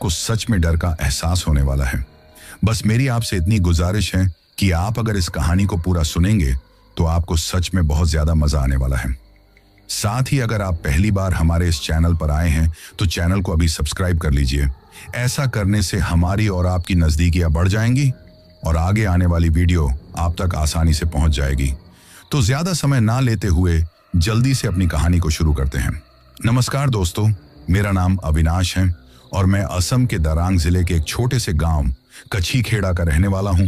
आपको सच में डर का एहसास होने वाला है। बस मेरी आपसे इतनी गुजारिश है कि आप अगर इस कहानी को पूरा सुनेंगे तो आपको सच में बहुत ज्यादा मजा आने वाला है। साथ ही अगर आप पहली बार हमारे इस चैनल पर आए हैं तो चैनल को अभी सब्सक्राइब कर लीजिए। ऐसा करने से हमारी और आपकी नजदीकियां बढ़ जाएंगी और आगे आने वाली वीडियो आप तक आसानी से पहुंच जाएगी। तो ज्यादा समय ना लेते हुए जल्दी से अपनी कहानी को शुरू करते हैं। नमस्कार दोस्तों, मेरा नाम अविनाश है और मैं असम के दरांग जिले के एक छोटे से गांव कछीखेड़ा का रहने वाला हूं।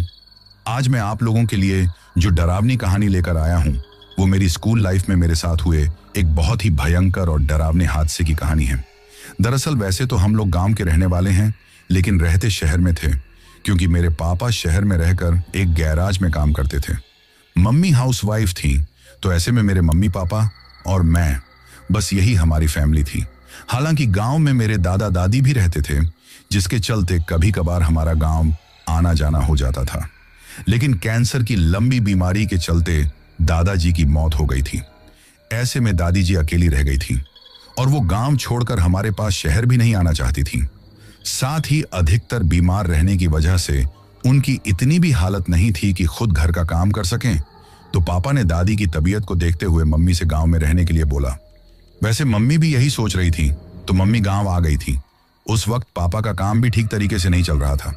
आज मैं आप लोगों के लिए जो डरावनी कहानी लेकर आया हूं वो मेरी स्कूल लाइफ में मेरे साथ हुए एक बहुत ही भयंकर और डरावने हादसे की कहानी है। दरअसल वैसे तो हम लोग गांव के रहने वाले हैं, लेकिन रहते शहर में थे क्योंकि मेरे पापा शहर में रहकर एक गैराज में काम करते थे। मम्मी हाउसवाइफ थी, तो ऐसे में मेरे मम्मी पापा और मैं, बस यही हमारी फैमिली थी। हालांकि गांव में मेरे दादा दादी भी रहते थे, जिसके चलते कभी कभार हमारा गांव आना जाना हो जाता था। लेकिन कैंसर की लंबी बीमारी के चलते दादाजी की मौत हो गई थी। ऐसे में दादी जी अकेली रह गई थी और वो गांव छोड़कर हमारे पास शहर भी नहीं आना चाहती थी। साथ ही अधिकतर बीमार रहने की वजह से उनकी इतनी भी हालत नहीं थी कि खुद घर का काम कर सकें। तो पापा ने दादी की तबीयत को देखते हुए मम्मी से गांव में रहने के लिए बोला। वैसे मम्मी भी यही सोच रही थी, तो मम्मी गांव आ गई थी। उस वक्त पापा का काम भी ठीक तरीके से नहीं चल रहा था,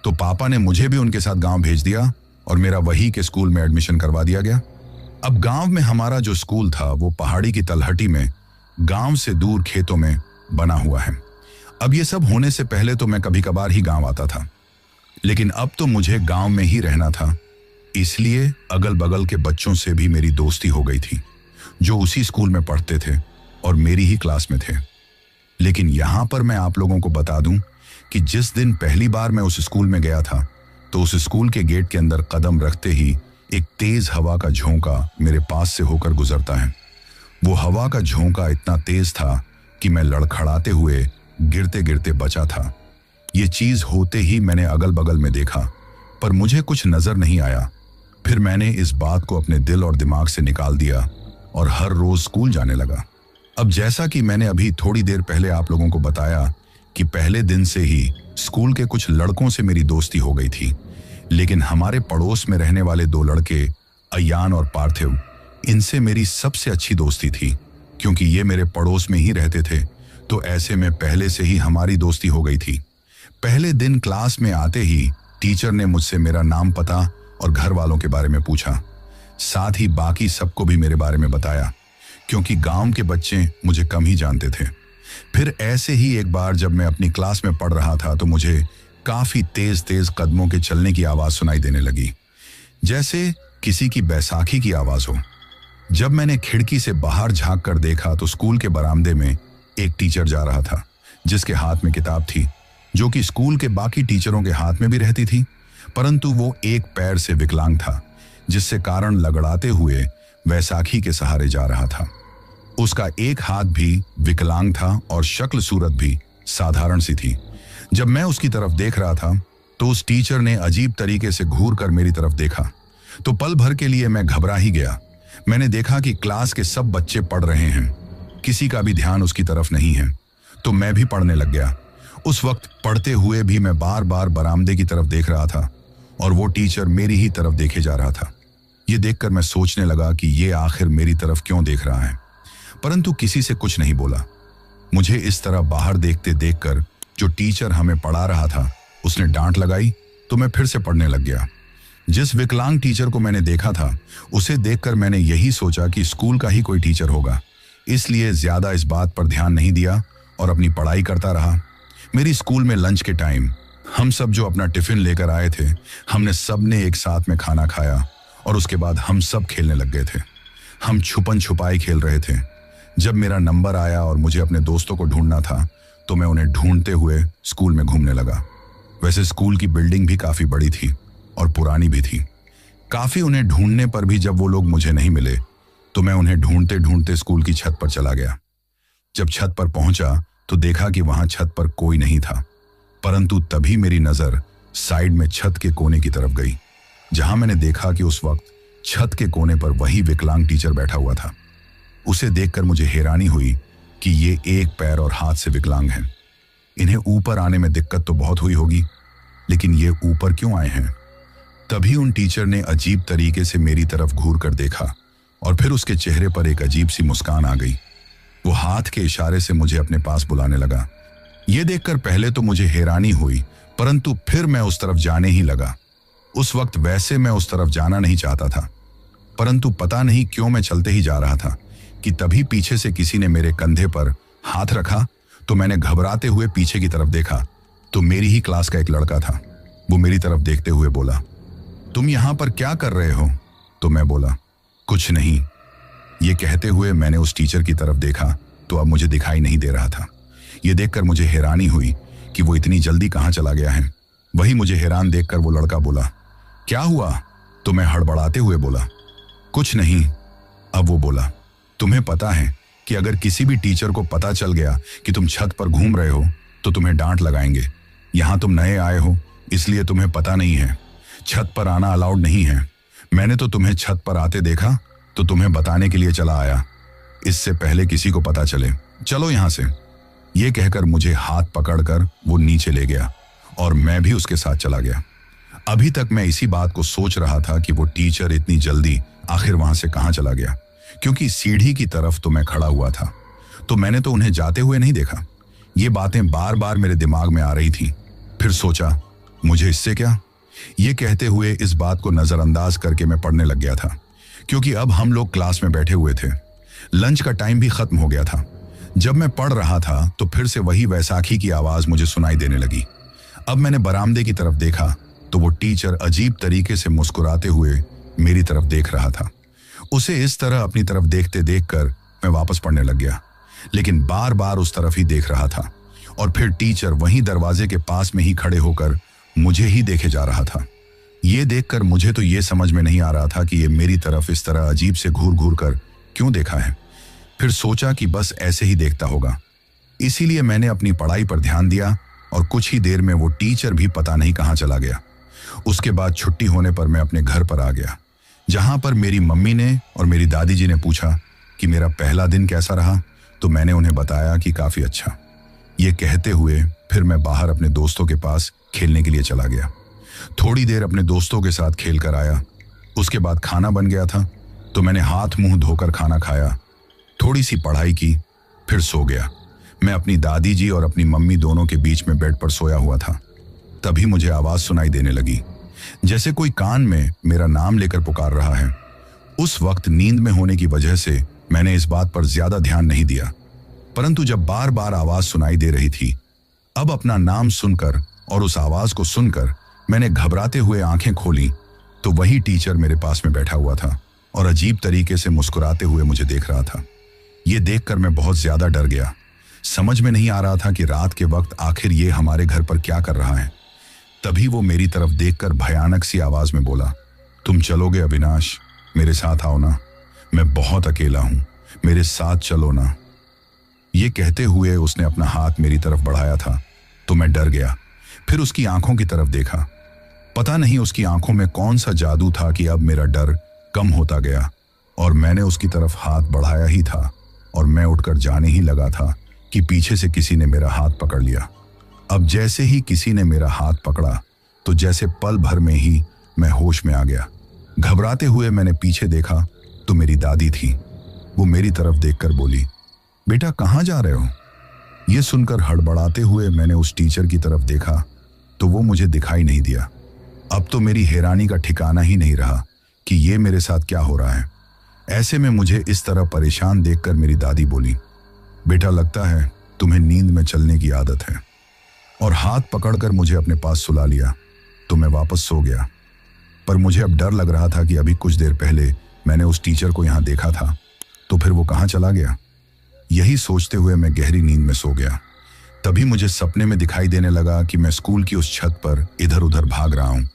तो पापा ने मुझे भी उनके साथ गांव भेज दिया और मेरा वही के स्कूल में एडमिशन करवा दिया गया। अब गांव में हमारा जो स्कूल था वो पहाड़ी की तलहटी में गांव से दूर खेतों में बना हुआ है। अब ये सब होने से पहले तो मैं कभी कभार ही गांव आता था, लेकिन अब तो मुझे गांव में ही रहना था। इसलिए अगल बगल के बच्चों से भी मेरी दोस्ती हो गई थी, जो उसी स्कूल में पढ़ते थे और मेरी ही क्लास में थे। लेकिन यहां पर मैं आप लोगों को बता दूं कि जिस दिन पहली बार मैं उस स्कूल में गया था, तो उस स्कूल के गेट के अंदर कदम रखते ही एक तेज हवा का झोंका मेरे पास से होकर गुजरता है। वो हवा का झोंका इतना तेज था कि मैं लड़खड़ाते हुए गिरते गिरते बचा था। ये चीज होते ही मैंने अगल बगल में देखा, पर मुझे कुछ नजर नहीं आया। फिर मैंने इस बात को अपने दिल और दिमाग से निकाल दिया और हर रोज स्कूल जाने लगा। अब जैसा कि मैंने अभी थोड़ी देर पहले आप लोगों को बताया कि पहले दिन से ही स्कूल के कुछ लड़कों से मेरी दोस्ती हो गई थी, लेकिन हमारे पड़ोस में रहने वाले दो लड़के अयान और पार्थिव, इनसे मेरी सबसे अच्छी दोस्ती थी। क्योंकि ये मेरे पड़ोस में ही रहते थे, तो ऐसे में पहले से ही हमारी दोस्ती हो गई थी। पहले दिन क्लास में आते ही टीचर ने मुझसे मेरा नाम पता और घर वालों के बारे में पूछा। साथ ही बाकी सबको भी मेरे बारे में बताया, क्योंकि गांव के बच्चे मुझे कम ही जानते थे। फिर ऐसे ही एक बार जब मैं अपनी क्लास में पढ़ रहा था, तो मुझे काफी तेज तेज कदमों के चलने की आवाज सुनाई देने लगी, जैसे किसी की बैसाखी की आवाज हो। जब मैंने खिड़की से बाहर झांक कर देखा तो स्कूल के बरामदे में एक टीचर जा रहा था, जिसके हाथ में किताब थी, जो कि स्कूल के बाकी टीचरों के हाथ में भी रहती थी, परंतु वो एक पैर से विकलांग था, जिससे कारण लगड़ाते हुए बैसाखी के सहारे जा रहा था। उसका एक हाथ भी विकलांग था और शक्ल सूरत भी साधारण सी थी। जब मैं उसकी तरफ देख रहा था तो उस टीचर ने अजीब तरीके से घूर कर मेरी तरफ देखा, तो पल भर के लिए मैं घबरा ही गया। मैंने देखा कि क्लास के सब बच्चे पढ़ रहे हैं, किसी का भी ध्यान उसकी तरफ नहीं है, तो मैं भी पढ़ने लग गया। उस वक्त पढ़ते हुए भी मैं बार बार बरामदे की तरफ देख रहा था और वो टीचर मेरी ही तरफ देखे जा रहा था। ये देखकर मैं सोचने लगा कि ये आखिर मेरी तरफ क्यों देख रहा है, परंतु किसी से कुछ नहीं बोला। मुझे इस तरह बाहर देखते देखकर जो टीचर हमें पढ़ा रहा था उसने डांट लगाई, तो मैं फिर से पढ़ने लग गया। जिस विकलांग टीचर को मैंने देखा था उसे देखकर मैंने यही सोचा कि स्कूल का ही कोई टीचर होगा, इसलिए ज्यादा इस बात पर ध्यान नहीं दिया और अपनी पढ़ाई करता रहा। मेरी स्कूल में लंच के टाइम हम सब जो अपना टिफिन लेकर आए थे, हमने सब ने एक साथ में खाना खाया और उसके बाद हम सब खेलने लग गए थे। हम छुपन छुपाई खेल रहे थे। जब मेरा नंबर आया और मुझे अपने दोस्तों को ढूंढना था, तो मैं उन्हें ढूंढते हुए स्कूल में घूमने लगा। वैसे स्कूल की बिल्डिंग भी काफी बड़ी थी और पुरानी भी थी। काफी उन्हें ढूंढने पर भी जब वो लोग मुझे नहीं मिले, तो मैं उन्हें ढूंढते ढूंढते स्कूल की छत पर चला गया। जब छत पर पहुंचा तो देखा कि वहां छत पर कोई नहीं था, परंतु तभी मेरी नजर साइड में छत के कोने की तरफ गई, जहां मैंने देखा कि उस वक्त छत के कोने पर वही विकलांग टीचर बैठा हुआ था। उसे देखकर मुझे हैरानी हुई कि ये एक पैर और हाथ से विकलांग है। इन्हें ऊपर आने में दिक्कत तो बहुत हुई होगी, लेकिन ये ऊपर क्यों आए हैं? तभी उन टीचर ने अजीब तरीके से मेरी तरफ घूर कर देखा और फिर उसके चेहरे पर एक अजीब सी मुस्कान आ गई। वो हाथ के इशारे से मुझे अपने पास बुलाने लगा। ये देखकर पहले तो मुझे हैरानी हुई, परंतु फिर मैं उस तरफ जाने ही लगा। उस वक्त वैसे मैं उस तरफ जाना नहीं चाहता था, परंतु पता नहीं क्यों मैं चलते ही जा रहा था कि तभी पीछे से किसी ने मेरे कंधे पर हाथ रखा। तो मैंने घबराते हुए पीछे की तरफ देखा तो मेरी ही क्लास का एक लड़का था। वो मेरी तरफ देखते हुए बोला, तुम यहां पर क्या कर रहे हो? तो मैं बोला, कुछ नहीं। ये कहते हुए मैंने उस टीचर की तरफ देखा तो अब मुझे दिखाई नहीं दे रहा था। ये देखकर मुझे हैरानी हुई कि वो इतनी जल्दी कहां चला गया है। वही मुझे हैरान देखकर वो लड़का बोला, क्या हुआ? तो मैं हड़बड़ाते हुए बोला, कुछ नहीं। अब वो बोला, तुम्हें पता है कि अगर किसी भी टीचर को पता चल गया कि तुम छत पर घूम रहे हो तो तुम्हें डांट लगाएंगे। यहां तुम नए आए हो इसलिए तुम्हें पता नहीं है, छत पर आना अलाउड नहीं है। मैंने तो तुम्हें छत पर आते देखा तो तुम्हें बताने के लिए चला आया, इससे पहले किसी को पता चले। चलो यहां से। ये कहकर मुझे हाथ पकड़कर वो नीचे ले गया और मैं भी उसके साथ चला गया। अभी तक मैं इसी बात को सोच रहा था कि वो टीचर इतनी जल्दी आखिर वहां से कहां चला गया, क्योंकि सीढ़ी की तरफ तो मैं खड़ा हुआ था तो मैंने तो उन्हें जाते हुए नहीं देखा। ये बातें बार बार मेरे दिमाग में आ रही थी। फिर सोचा, मुझे इससे क्या? ये कहते हुए इस बात को नजरअंदाज करके मैं पढ़ने लग गया था, क्योंकि अब हम लोग क्लास में बैठे हुए थे। लंच का टाइम भी खत्म हो गया था। जब मैं पढ़ रहा था तो फिर से वही वैसाखी की आवाज मुझे सुनाई देने लगी। अब मैंने बरामदे की तरफ देखा तो वो टीचर अजीब तरीके से मुस्कुराते हुए मेरी तरफ देख रहा था। उसे इस तरह अपनी तरफ देखते देखकर मैं वापस पढ़ने लग गया, लेकिन बार बार उस तरफ ही देख रहा था। और फिर टीचर वहीं दरवाजे के पास में ही खड़े होकर मुझे ही देखे जा रहा था। ये देखकर मुझे तो ये समझ में नहीं आ रहा था कि ये मेरी तरफ इस तरह अजीब से घूर घूर कर क्यों देखा है। फिर सोचा कि बस ऐसे ही देखता होगा, इसीलिए मैंने अपनी पढ़ाई पर ध्यान दिया और कुछ ही देर में वो टीचर भी पता नहीं कहां चला गया। उसके बाद छुट्टी होने पर मैं अपने घर पर आ गया, जहां पर मेरी मम्मी ने और मेरी दादी जी ने पूछा कि मेरा पहला दिन कैसा रहा। तो मैंने उन्हें बताया कि काफी अच्छा। ये कहते हुए फिर मैं बाहर अपने दोस्तों के पास खेलने के लिए चला गया। थोड़ी देर अपने दोस्तों के साथ खेल कर आया। उसके बाद खाना बन गया था तो मैंने हाथ मुंह धोकर खाना खाया, थोड़ी सी पढ़ाई की, फिर सो गया। मैं अपनी दादी जी और अपनी मम्मी दोनों के बीच में बेड पर सोया हुआ था। तभी मुझे आवाज सुनाई देने लगी, जैसे कोई कान में मेरा नाम लेकर पुकार रहा है। उस वक्त नींद में होने की वजह से मैंने इस बात पर ज्यादा ध्यान नहीं दिया, परंतु जब बार बार आवाज सुनाई दे रही थी, अब अपना नाम सुनकर और उस आवाज को सुनकर मैंने घबराते हुए आंखें खोली तो वही टीचर मेरे पास में बैठा हुआ था और अजीब तरीके से मुस्कुराते हुए मुझे देख रहा था। ये देखकर मैं बहुत ज्यादा डर गया। समझ में नहीं आ रहा था कि रात के वक्त आखिर ये हमारे घर पर क्या कर रहा है। तभी वो मेरी तरफ देखकर भयानक सी आवाज में बोला, तुम चलोगे अविनाश? मेरे साथ आओ ना, मैं बहुत अकेला हूं, मेरे साथ चलो ना। ये कहते हुए उसने अपना हाथ मेरी तरफ बढ़ाया था तो मैं डर गया। फिर उसकी आंखों की तरफ देखा। पता नहीं उसकी आंखों में कौन सा जादू था कि अब मेरा डर कम होता गया और मैंने उसकी तरफ हाथ बढ़ाया ही था और मैं उठकर जाने ही लगा था कि पीछे से किसी ने मेरा हाथ पकड़ लिया। अब जैसे ही किसी ने मेरा हाथ पकड़ा तो जैसे पल भर में ही मैं होश में आ गया। घबराते हुए मैंने पीछे देखा तो मेरी दादी थी। वो मेरी तरफ देखकर बोली, बेटा कहाँ जा रहे हो? ये सुनकर हड़बड़ाते हुए मैंने उस टीचर की तरफ देखा तो वो मुझे दिखाई नहीं दिया। अब तो मेरी हैरानी का ठिकाना ही नहीं रहा कि ये मेरे साथ क्या हो रहा है। ऐसे में मुझे इस तरह परेशान देखकर मेरी दादी बोली, बेटा लगता है तुम्हें नींद में चलने की आदत है, और हाथ पकड़कर मुझे अपने पास सुला लिया। तो मैं वापस सो गया। पर मुझे अब डर लग रहा था कि अभी कुछ देर पहले मैंने उस टीचर को यहाँ देखा था, तो फिर वो कहाँ चला गया। यही सोचते हुए मैं गहरी नींद में सो गया। तभी मुझे सपने में दिखाई देने लगा कि मैं स्कूल की उस छत पर इधर उधर भाग रहा हूँ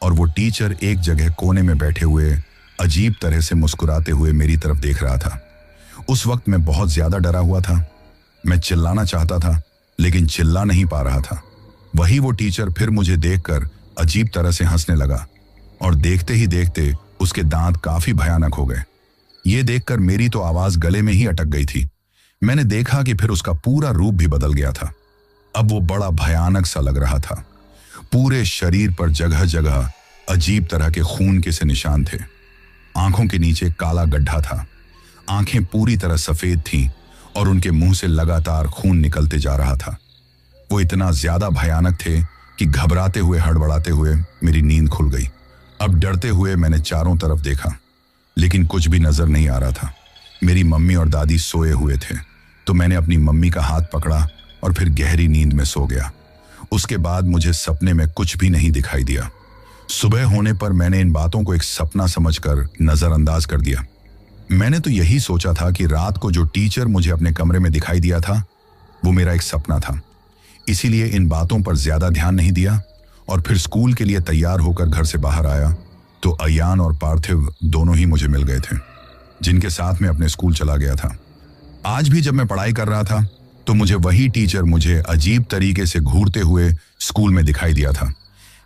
और वो टीचर एक जगह कोने में बैठे हुए अजीब तरह से मुस्कुराते हुए मेरी तरफ देख रहा था। उस वक्त मैं बहुत ज्यादा डरा हुआ था। मैं चिल्लाना चाहता था लेकिन चिल्ला नहीं पा रहा था। वही वो टीचर फिर मुझे देखकर अजीब तरह से हंसने लगा और देखते ही देखते उसके दांत काफी भयानक हो गए। ये देखकर मेरी तो आवाज गले में ही अटक गई थी। मैंने देखा कि फिर उसका पूरा रूप भी बदल गया था। अब वो बड़ा भयानक सा लग रहा था। पूरे शरीर पर जगह जगह अजीब तरह के खून के से निशान थे। आंखों के नीचे काला गड्ढा था। आंखें पूरी तरह सफेद थीं और उनके मुंह से लगातार खून निकलते जा रहा था। वो इतना ज्यादा भयानक थे कि घबराते हुए हड़बड़ाते हुए मेरी नींद खुल गई। अब डरते हुए मैंने चारों तरफ देखा, लेकिन कुछ भी नजर नहीं आ रहा था। मेरी मम्मी और दादी सोए हुए थे, तो मैंने अपनी मम्मी का हाथ पकड़ा और फिर गहरी नींद में सो गया। उसके बाद मुझे सपने में कुछ भी नहीं दिखाई दिया। सुबह होने पर मैंने इन बातों को एक सपना समझकर नजरअंदाज कर दिया। मैंने तो यही सोचा था कि रात को जो टीचर मुझे अपने कमरे में दिखाई दिया था वो मेरा एक सपना था, इसीलिए इन बातों पर ज्यादा ध्यान नहीं दिया। और फिर स्कूल के लिए तैयार होकर घर से बाहर आया तो अयान और पार्थिव दोनों ही मुझे मिल गए थे, जिनके साथ मैं अपने स्कूल चला गया था। आज भी जब मैं पढ़ाई कर रहा था तो मुझे वही टीचर मुझे अजीब तरीके से घूरते हुए स्कूल में दिखाई दिया था,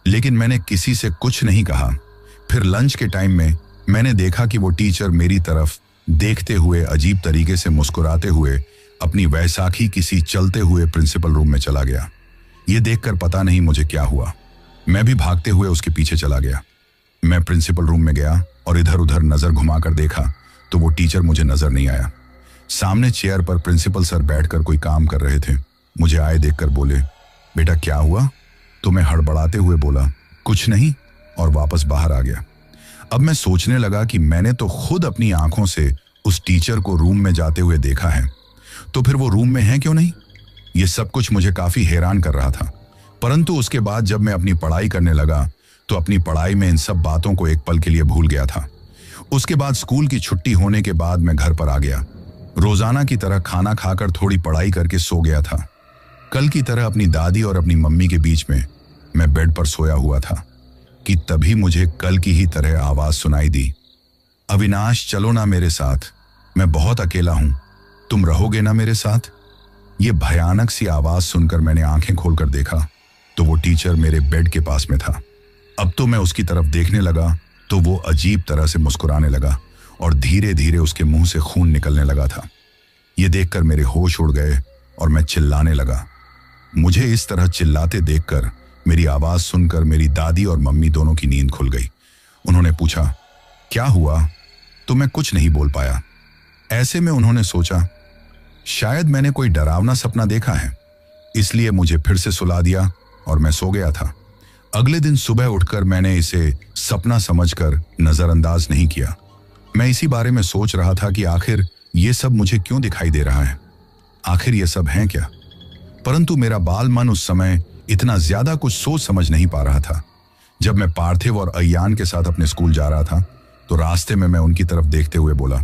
लेकिन मैंने किसी से कुछ नहीं कहा। फिर लंच के टाइम में मैंने देखा कि वो टीचर मेरी तरफ देखते हुए अजीब तरीके से मुस्कुराते हुए अपनी वैसाखी किसी चलते हुए प्रिंसिपल रूम में चला गया। ये देखकर पता नहीं मुझे क्या हुआ, मैं भी भागते हुए उसके पीछे चला गया। मैं प्रिंसिपल रूम में गया और इधर उधर नजर घुमाकर देखा तो वो टीचर मुझे नजर नहीं आया। सामने चेयर पर प्रिंसिपल सर बैठकर कोई काम कर रहे थे। मुझे आए देखकर बोले, बेटा क्या हुआ? तो मैं हड़बड़ाते हुए बोला, कुछ नहीं, और वापस बाहर आ गया। अब मैं सोचने लगा कि मैंने तो खुद अपनी आंखों से उस टीचर को रूम में जाते हुए देखा है, तो फिर वो रूम में है क्यों नहीं? ये सब कुछ मुझे काफी हैरान कर रहा था। परंतु उसके बाद जब मैं अपनी पढ़ाई करने लगा तो अपनी पढ़ाई में इन सब बातों को एक पल के लिए भूल गया था। उसके बाद स्कूल की छुट्टी होने के बाद मैं घर पर आ गया। रोजाना की तरह खाना खाकर थोड़ी पढ़ाई करके सो गया था। कल की तरह अपनी दादी और अपनी मम्मी के बीच में मैं बेड पर सोया हुआ था कि तभी मुझे कल की ही तरह आवाज सुनाई दी, अविनाश चलो ना मेरे साथ, मैं बहुत अकेला हूं, तुम रहोगे ना मेरे साथ? ये भयानक सी आवाज सुनकर मैंने आंखें खोलकर देखा तो वो टीचर मेरे बेड के पास में था। अब तो मैं उसकी तरफ देखने लगा तो वो अजीब तरह से मुस्कुराने लगा और धीरे धीरे उसके मुंह से खून निकलने लगा था। ये देखकर मेरे होश उड़ गए और मैं चिल्लाने लगा। मुझे इस तरह चिल्लाते देखकर, मेरी आवाज सुनकर मेरी दादी और मम्मी दोनों की नींद खुल गई। उन्होंने पूछा, क्या हुआ? तो मैं कुछ नहीं बोल पाया। ऐसे में उन्होंने सोचा शायद मैंने कोई डरावना सपना देखा है, इसलिए मुझे फिर से सुला दिया और मैं सो गया था। अगले दिन सुबह उठकर मैंने इसे सपना समझकर नजरअंदाज नहीं किया। मैं इसी बारे में सोच रहा था कि आखिर ये सब मुझे क्यों दिखाई दे रहा है, आखिर ये सब है क्या? परंतु मेरा बाल मन उस समय इतना ज्यादा कुछ सोच समझ नहीं पा रहा था। जब मैं पार्थिव और अयान के साथ अपने स्कूल जा रहा था तो रास्ते में मैं उनकी तरफ देखते हुए बोला,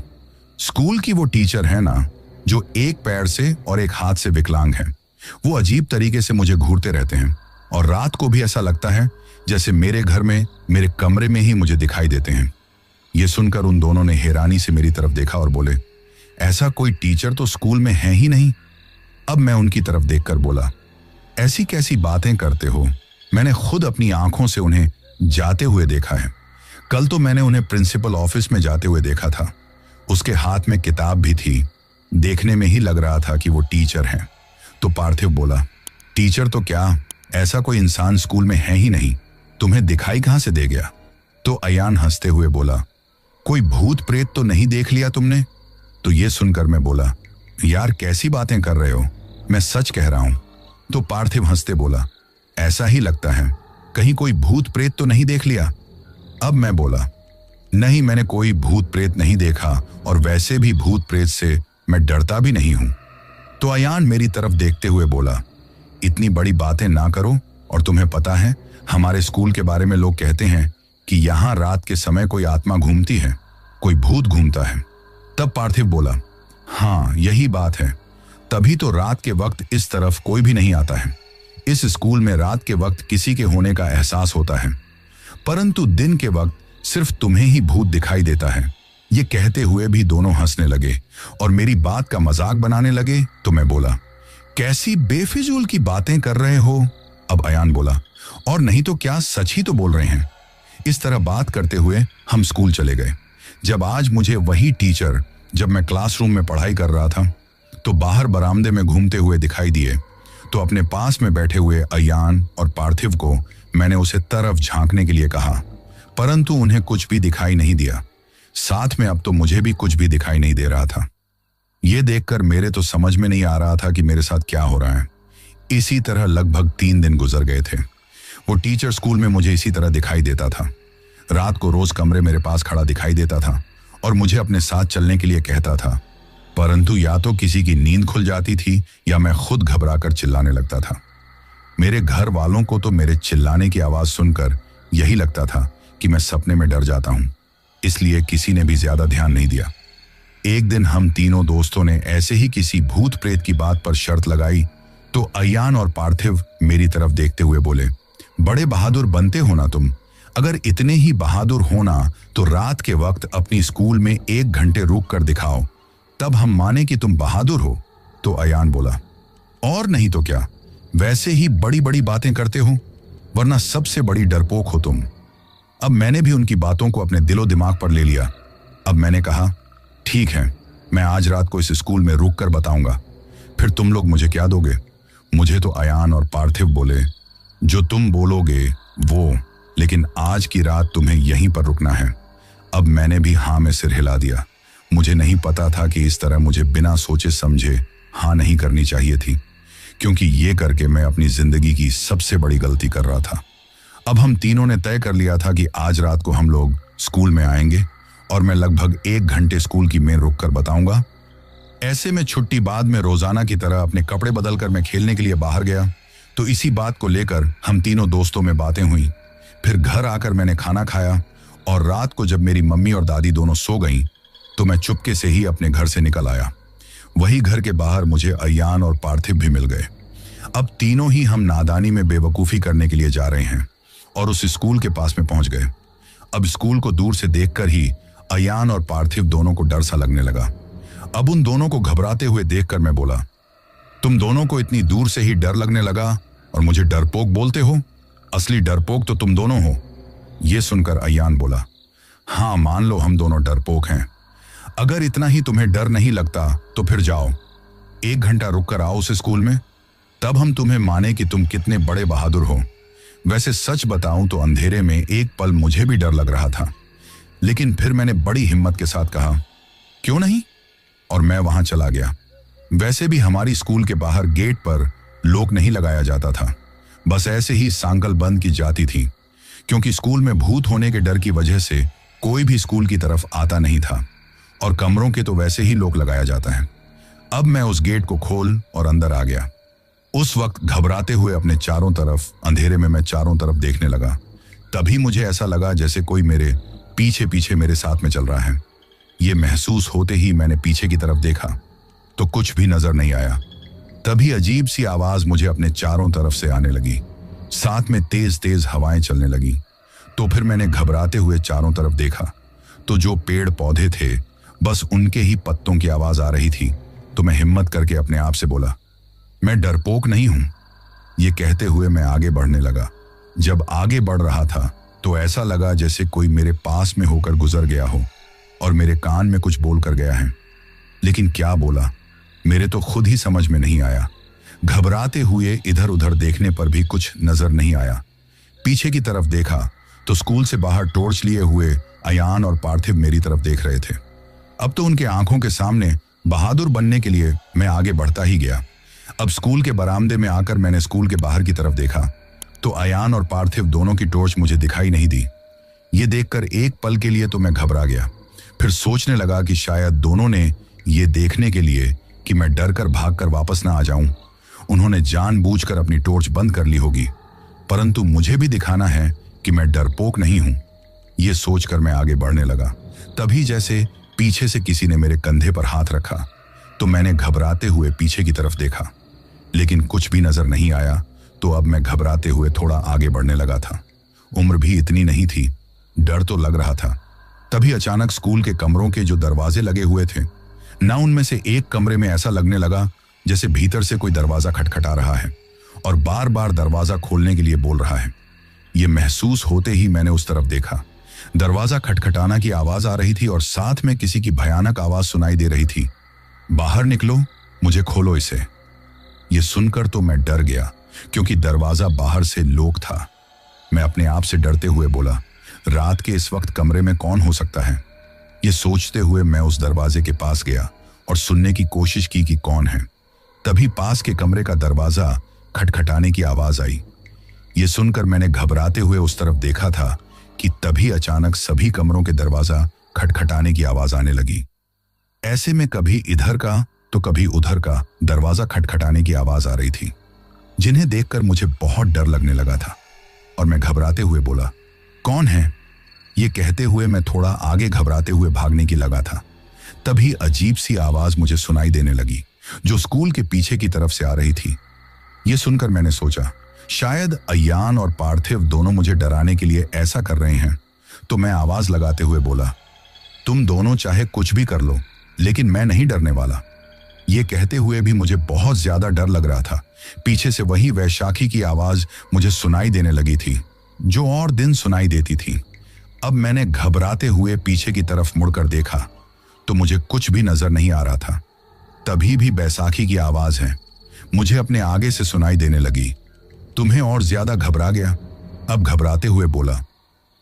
स्कूल की वो टीचर है ना जो एक पैर से और एक हाथ से विकलांग है, वो अजीब तरीके से मुझे घूरते रहते हैं और रात को भी ऐसा लगता है जैसे मेरे घर में मेरे कमरे में ही मुझे दिखाई देते हैं। ये सुनकर उन दोनों ने हैरानी से मेरी तरफ देखा और बोले, ऐसा कोई टीचर तो स्कूल में है ही नहीं। अब मैं उनकी तरफ देखकर बोला, ऐसी कैसी बातें करते हो, मैंने खुद अपनी आंखों से उन्हें जाते हुए देखा है। कल तो मैंने उन्हें प्रिंसिपल ऑफिस में जाते हुए देखा था। उसके हाथ में किताब भी थी, देखने में ही लग रहा था कि वो टीचर हैं। तो पार्थिव बोला, टीचर तो क्या, ऐसा कोई इंसान स्कूल में है ही नहीं, तुम्हें दिखाई कहां से दे गया? तो अयान हंसते हुए बोला, कोई भूत प्रेत तो नहीं देख लिया तुमने? तो ये सुनकर मैं बोला, यार कैसी बातें कर रहे हो, मैं सच कह रहा हूं। तो पार्थिव हंसते बोला, ऐसा ही लगता है, कहीं कोई भूत प्रेत तो नहीं देख लिया? अब मैं बोला, नहीं मैंने कोई भूत प्रेत नहीं देखा और वैसे भी भूत प्रेत से मैं डरता भी नहीं हूं। तो अयान मेरी तरफ देखते हुए बोला, इतनी बड़ी बातें ना करो, और तुम्हें पता है हमारे स्कूल के बारे में लोग कहते हैं कि यहां रात के समय कोई आत्मा घूमती है, कोई भूत घूमता है। तब पार्थिव बोला, हाँ यही बात है, तभी तो रात के वक्त इस तरफ कोई भी नहीं आता है। इस स्कूल में रात के वक्त किसी के होने का एहसास होता है, परंतु दिन के वक्त सिर्फ तुम्हें ही भूत दिखाई देता है। ये कहते हुए भी दोनों हंसने लगे और मेरी बात का मजाक बनाने लगे। तो मैं बोला, कैसी बेफिजूल की बातें कर रहे हो? अब अयान बोला, और नहीं तो क्या, सच ही तो बोल रहे हैं। इस तरह बात करते हुए हम स्कूल चले गए। जब आज मुझे वही टीचर, जब मैं क्लासरूम में पढ़ाई कर रहा था तो बाहर बरामदे में घूमते हुए दिखाई दिए, तो अपने पास में बैठे हुए अयान और पार्थिव को मैंने उसे तरफ झांकने के लिए कहा, परंतु उन्हें कुछ भी दिखाई नहीं दिया। साथ में अब तो मुझे भी कुछ भी दिखाई नहीं दे रहा था। यह देखकर मेरे तो समझ में नहीं आ रहा था कि मेरे साथ क्या हो रहा है। इसी तरह लगभग 3 दिन गुजर गए थे। वो टीचर स्कूल में मुझे इसी तरह दिखाई देता था। रात को रोज कमरे मेरे पास खड़ा दिखाई देता था और मुझे अपने साथ चलने के लिए कहता था, परंतु या तो किसी की नींद खुल जाती थी या मैं खुद घबराकर चिल्लाने लगता था। मेरे घर वालों को तो मेरे चिल्लाने की आवाज सुनकर यही लगता था कि मैं सपने में डर जाता हूं, इसलिए किसी ने भी ज्यादा ध्यान नहीं दिया। एक दिन हम तीनों दोस्तों ने ऐसे ही किसी भूत प्रेत की बात पर शर्त लगाई तो अयान और पार्थिव मेरी तरफ देखते हुए बोले, बड़े बहादुर बनते हो ना तुम। अगर इतने ही बहादुर होना तो रात के वक्त अपनी स्कूल में 1 घंटे रुक कर दिखाओ, तब हम माने कि तुम बहादुर हो। तो अयान बोला, और नहीं तो क्या, वैसे ही बड़ी बड़ी बातें करते हो, वरना सबसे बड़ी डरपोक हो तुम। अब मैंने भी उनकी बातों को अपने दिलो दिमाग पर ले लिया। अब मैंने कहा, ठीक है, मैं आज रात को इस स्कूल में रुक कर बताऊंगा, फिर तुम लोग मुझे क्या दोगे। मुझे तो अयान और पार्थिव बोले, जो तुम बोलोगे वो, लेकिन आज की रात तुम्हें यहीं पर रुकना है। अब मैंने भी हाँ में सिर हिला दिया। मुझे नहीं पता था कि इस तरह मुझे बिना सोचे समझे हाँ नहीं करनी चाहिए थी, क्योंकि ये करके मैं अपनी जिंदगी की सबसे बड़ी गलती कर रहा था। अब हम तीनों ने तय कर लिया था कि आज रात को हम लोग स्कूल में आएंगे और मैं लगभग 1 घंटे स्कूल की मेन रुक कर बताऊंगा। ऐसे में छुट्टी बाद में रोजाना की तरह अपने कपड़े बदलकर मैं खेलने के लिए बाहर गया। तो इसी बात को लेकर हम तीनों दोस्तों में बातें हुई। फिर घर आकर मैंने खाना खाया और रात को जब मेरी मम्मी और दादी दोनों सो गईं, तो मैं चुपके से ही अपने घर से निकल आया। वही घर के बाहर मुझे अयान और पार्थिव भी मिल गए। अब तीनों ही हम नादानी में बेवकूफ़ी करने के लिए जा रहे हैं और उस स्कूल के पास में पहुंच गए। अब स्कूल को दूर से देखकर ही अयान और पार्थिव दोनों को डर सा लगने लगा। अब उन दोनों को घबराते हुए देखकर मैं बोला, तुम दोनों को इतनी दूर से ही डर लगने लगा और मुझे डरपोक बोलते हो? असली डरपोक तो तुम दोनों हो। यह सुनकर अयान बोला, हाँ मान लो हम दोनों डरपोक हैं। अगर इतना ही तुम्हें डर नहीं लगता तो फिर जाओ, 1 घंटा रुक कर आओ उस स्कूल में, तब हम तुम्हें माने कि तुम कितने बड़े बहादुर हो। वैसे सच बताऊं तो अंधेरे में एक पल मुझे भी डर लग रहा था, लेकिन फिर मैंने बड़ी हिम्मत के साथ कहा, क्यों नहीं, और मैं वहां चला गया। वैसे भी हमारी स्कूल के बाहर गेट पर लॉक नहीं लगाया जाता था, बस ऐसे ही सांकल बंद की जाती थी, क्योंकि स्कूल में भूत होने के डर की वजह से कोई भी स्कूल की तरफ आता नहीं था और कमरों के तो वैसे ही लॉक लगाया जाता है। अब मैं उस गेट को खोल और अंदर आ गया। उस वक्त घबराते हुए अपने चारों तरफ अंधेरे में मैं चारों तरफ देखने लगा। तभी मुझे ऐसा लगा जैसे कोई मेरे पीछे पीछे मेरे साथ में चल रहा है। ये महसूस होते ही मैंने पीछे की तरफ देखा तो कुछ भी नजर नहीं आया। तभी अजीब सी आवाज मुझे अपने चारों तरफ से आने लगी, साथ में तेज तेज हवाएं चलने लगी। तो फिर मैंने घबराते हुए चारों तरफ देखा तो जो पेड़ पौधे थे बस उनके ही पत्तों की आवाज आ रही थी। तो मैं हिम्मत करके अपने आप से बोला, मैं डरपोक नहीं हूं। ये कहते हुए मैं आगे बढ़ने लगा। जब आगे बढ़ रहा था तो ऐसा लगा जैसे कोई मेरे पास में होकर गुजर गया हो और मेरे कान में कुछ बोल कर गया है, लेकिन क्या बोला मेरे तो खुद ही समझ में नहीं आया। घबराते हुए इधर उधर देखने पर भी कुछ नजर नहीं आया। पीछे की तरफ देखा तो स्कूल से बाहर टॉर्च लिए हुए अयान और पार्थिव मेरी तरफ देख रहे थे। अब तो उनके आंखों के सामने बहादुर बनने के लिए मैं आगे बढ़ता ही गया। अब स्कूल के बरामदे में आकर मैंने स्कूल के बाहर की तरफ देखा तो अयान और पार्थिव दोनों की टॉर्च मुझे दिखाई नहीं दी। ये देखकर एक पल के लिए तो मैं घबरा गया। फिर सोचने लगा कि शायद दोनों ने ये देखने के लिए कि मैं डर कर भाग कर वापस ना आ जाऊं, उन्होंने जानबूझकर अपनी टॉर्च बंद कर ली होगी, परंतु मुझे भी दिखाना है कि मैं डरपोक नहीं हूं। ये सोचकर मैं आगे बढ़ने लगा। तभी जैसे पीछे से किसी ने मेरे कंधे पर हाथ रखा तो मैंने घबराते हुए पीछे की तरफ देखा, लेकिन कुछ भी नजर नहीं आया। तो अब मैं घबराते हुए थोड़ा आगे बढ़ने लगा था। उम्र भी इतनी नहीं थी, डर तो लग रहा था। तभी अचानक स्कूल के कमरों के जो दरवाजे लगे हुए थे ना, उनमें से एक कमरे में ऐसा लगने लगा जैसे भीतर से कोई दरवाजा खटखटा रहा है और बार बार दरवाजा खोलने के लिए बोल रहा है। यह महसूस होते ही मैंने उस तरफ देखा। दरवाजा खटखटाना की आवाज आ रही थी और साथ में किसी की भयानक आवाज सुनाई दे रही थी, बाहर निकलो, मुझे खोलो इसे। ये सुनकर तो मैं डर गया, क्योंकि दरवाजा बाहर से लॉक था। मैं अपने आप से डरते हुए बोला, रात के इस वक्त कमरे में कौन हो सकता है? ये सोचते हुए मैं उस दरवाजे के पास गया और सुनने की कोशिश की कि कौन है। तभी पास के कमरे का दरवाजा खटखटाने की आवाज आई। ये सुनकर मैंने घबराते हुए उस तरफ देखा था कि तभी अचानक सभी कमरों के दरवाजा खटखटाने की आवाज आने लगी। ऐसे में कभी इधर का तो कभी उधर का दरवाजा खटखटाने की आवाज आ रही थी, जिन्हें देखकर मुझे बहुत डर लगने लगा था और मैं घबराते हुए बोला, कौन है? ये कहते हुए मैं थोड़ा आगे घबराते हुए भागने की लगा था। तभी अजीब सी आवाज मुझे सुनाई देने लगी, जो स्कूल के पीछे की तरफ से आ रही थी। ये सुनकर मैंने सोचा, शायद अयान और पार्थिव दोनों मुझे डराने के लिए ऐसा कर रहे हैं। तो मैं आवाज लगाते हुए बोला, तुम दोनों चाहे कुछ भी कर लो, लेकिन मैं नहीं डरने वाला। ये कहते हुए भी मुझे बहुत ज्यादा डर लग रहा था। पीछे से वही वैशाखी की आवाज मुझे सुनाई देने लगी थी, जो और दिन सुनाई देती थी। अब मैंने घबराते हुए पीछे की तरफ मुड़कर देखा तो मुझे कुछ भी नजर नहीं आ रहा था। तभी भी बैसाखी की आवाज है मुझे अपने आगे से सुनाई देने लगी। तुम्हें और ज्यादा घबरा गया। अब घबराते हुए बोला,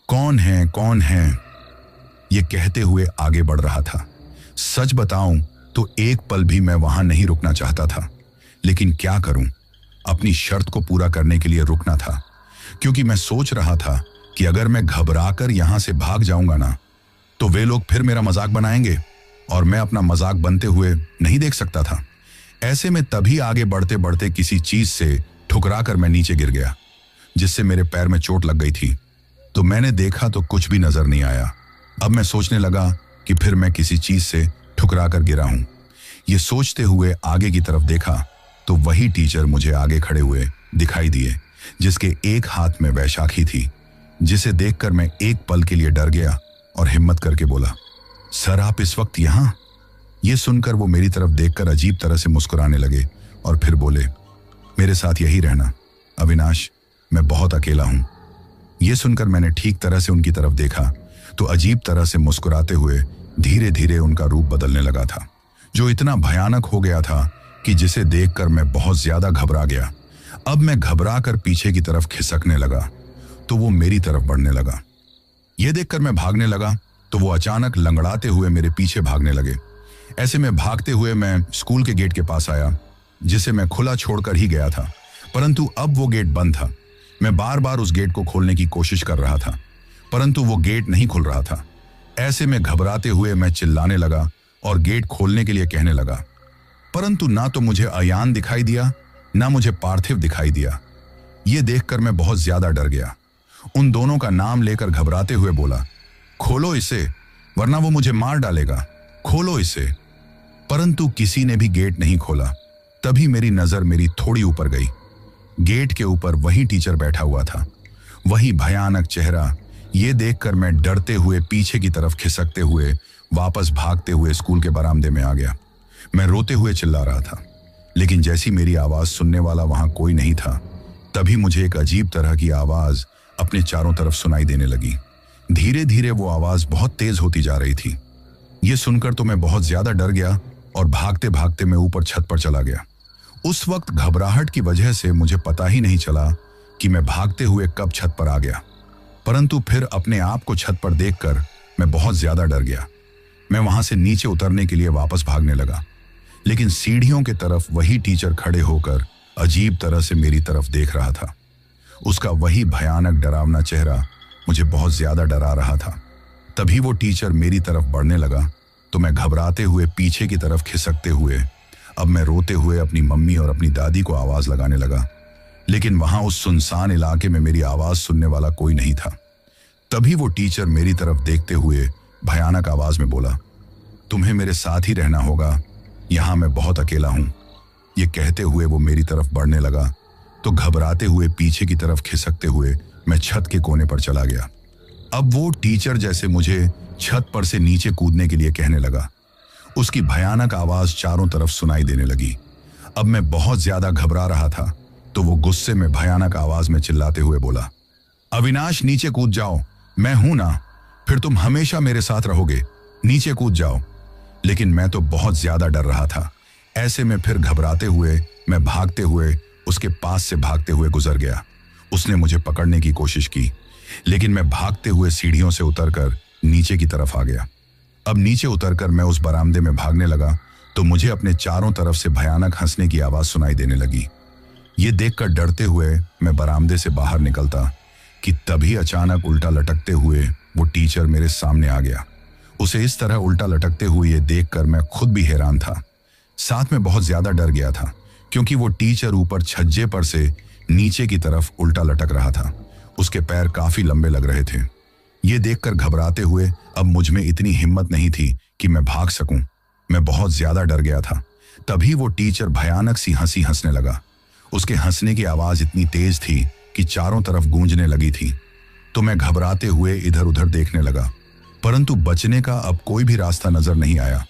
कौन है, कौन है? ये कहते हुए आगे बढ़ रहा था। सच बताऊं तो एक पल भी मैं वहां नहीं रुकना चाहता था, लेकिन क्या करूं, अपनी शर्त को पूरा करने के लिए रुकना था, क्योंकि मैं सोच रहा था कि अगर मैं घबराकर यहां से भाग जाऊंगा ना, तो वे लोग फिर मेरा मजाक बनाएंगे और मैं अपना मजाक बनते हुए नहीं देख सकता था। ऐसे में तभी आगे बढ़ते बढ़ते किसी चीज से ठुकराकर मैं नीचे गिर गया, जिससे मेरे पैर में चोट लग गई थी। तो मैंने देखा तो कुछ भी नजर नहीं आया। अब मैं सोचने लगा कि फिर मैं किसी चीज से ठुकराकर गिरा हूं। ये सोचते हुए आगे की तरफ देखा तो वही टीचर मुझे आगे खड़े हुए दिखाई दिए, जिसके एक हाथ में वैशाखी थी, जिसे देखकर मैं एक पल के लिए डर गया और हिम्मत करके बोला, सर आप इस वक्त यहां? ये सुनकर वो मेरी तरफ देखकर अजीब तरह से मुस्कुराने लगे और फिर बोले, मेरे साथ यही रहना अविनाश, मैं बहुत अकेला हूं। ये सुनकर मैंने ठीक तरह से उनकी तरफ देखा तो अजीब तरह से मुस्कुराते हुए धीरे धीरे उनका रूप बदलने लगा था, जो इतना भयानक हो गया था कि जिसे देखकर मैं बहुत ज्यादा घबरा गया। अब मैं घबरा कर पीछे की तरफ खिसकने लगा तो वो मेरी तरफ बढ़ने लगा। यह देखकर मैं भागने लगा तो वो अचानक लंगड़ाते हुए मेरे पीछे भागने लगे। ऐसे में भागते हुए मैं स्कूल के गेट के पास आया, जिसे मैं खुला छोड़कर ही गया था, परंतु अब वो गेट बंद था। मैं बार बार उस गेट को खोलने की कोशिश कर रहा था, परंतु वो गेट नहीं खुल रहा था। ऐसे में घबराते हुए मैं चिल्लाने लगा और गेट खोलने के लिए कहने लगा, परंतु ना तो मुझे अयान दिखाई दिया, ना मुझे पार्थिव दिखाई दिया। ये देखकर मैं बहुत ज्यादा डर गया। उन दोनों का नाम लेकर घबराते हुए बोला, खोलो इसे, वरना वो मुझे मार डालेगा, खोलो इसे। परंतु किसी ने भी गेट नहीं खोला। तभी मेरी नजर मेरी थोड़ी ऊपर गई। गेट के ऊपर वही टीचर बैठा हुआ था, वही भयानक चेहरा। ये देखकर मैं डरते हुए पीछे की तरफ खिसकते हुए वापस भागते हुए स्कूल के बरामदे में आ गया। मैं रोते हुए चिल्ला रहा था, लेकिन जैसी मेरी आवाज सुनने वाला वहां कोई नहीं था। तभी मुझे एक अजीब तरह की आवाज अपने चारों तरफ सुनाई देने लगी। धीरे धीरे वो आवाज बहुत तेज होती जा रही थी। ये सुनकर तो मैं बहुत ज्यादा डर गया और भागते भागते मैं ऊपर छत पर चला गया। उस वक्त घबराहट की वजह से मुझे पता ही नहीं चला कि मैं भागते हुए कब छत पर आ गया, परंतु फिर अपने आप को छत पर देखकर मैं बहुत ज्यादा डर गया। मैं वहां से नीचे उतरने के लिए वापस भागने लगा, लेकिन सीढ़ियों की तरफ वही टीचर खड़े होकर अजीब तरह से मेरी तरफ देख रहा था। उसका वही भयानक डरावना चेहरा मुझे बहुत ज्यादा डरा रहा था। तभी वो टीचर मेरी तरफ बढ़ने लगा तो मैं घबराते हुए पीछे की तरफ खिसकते हुए अब मैं रोते हुए अपनी मम्मी और अपनी दादी को आवाज लगाने लगा, लेकिन वहां उस सुनसान इलाके में मेरी आवाज सुनने वाला कोई नहीं था। तभी वो टीचर मेरी तरफ देखते हुए भयानक आवाज में बोला, तुम्हें मेरे साथ ही रहना होगा, यहां मैं बहुत अकेला हूं। ये कहते हुए वो मेरी तरफ बढ़ने लगा तो घबराते हुए पीछे की तरफ खिसकते हुए मैं छत के कोने पर चला गया। अब वो टीचर जैसे मुझे छत पर से नीचे कूदने के लिए कहने लगा। उसकी भयानक आवाज चारों तरफ सुनाई देने लगी। अब मैं बहुत ज्यादा घबरा रहा था तो वो गुस्से में भयानक आवाज में चिल्लाते हुए बोला, अविनाश नीचे कूद जाओ, मैं हूं ना, फिर तुम हमेशा मेरे साथ रहोगे, नीचे कूद जाओ। लेकिन मैं तो बहुत ज्यादा डर रहा था। ऐसे में फिर घबराते हुए मैं भागते हुए उसके पास से भागते हुए गुजर गया। उसने मुझे पकड़ने की कोशिश की, लेकिन मैं भागते हुए सीढ़ियों से उतरकर नीचे की तरफ आ गया। अब नीचे उतरकर मैं उस बरामदे में भागने लगा तो मुझे अपने चारों तरफ से भयानक हंसने की आवाज सुनाई देने लगी। ये देखकर डरते हुए मैं बरामदे से बाहर निकलता कि तभी अचानक उल्टा लटकते हुए वो टीचर मेरे सामने आ गया। उसे इस तरह उल्टा लटकते हुए ये देखकर मैं खुद भी हैरान था, साथ में बहुत ज्यादा डर गया था, क्योंकि वो टीचर ऊपर छज्जे पर से नीचे की तरफ उल्टा लटक रहा था। उसके पैर काफी लंबे लग रहे थे। ये देखकर घबराते हुए अब मुझ में इतनी हिम्मत नहीं थी कि मैं भाग सकूं। मैं बहुत ज्यादा डर गया था। तभी वो टीचर भयानक सी हंसी हंसने लगा। उसके हंसने की आवाज इतनी तेज थी कि चारों तरफ गूंजने लगी थी। तो मैं घबराते हुए इधर उधर देखने लगा, परंतु बचने का अब कोई भी रास्ता नजर नहीं आया।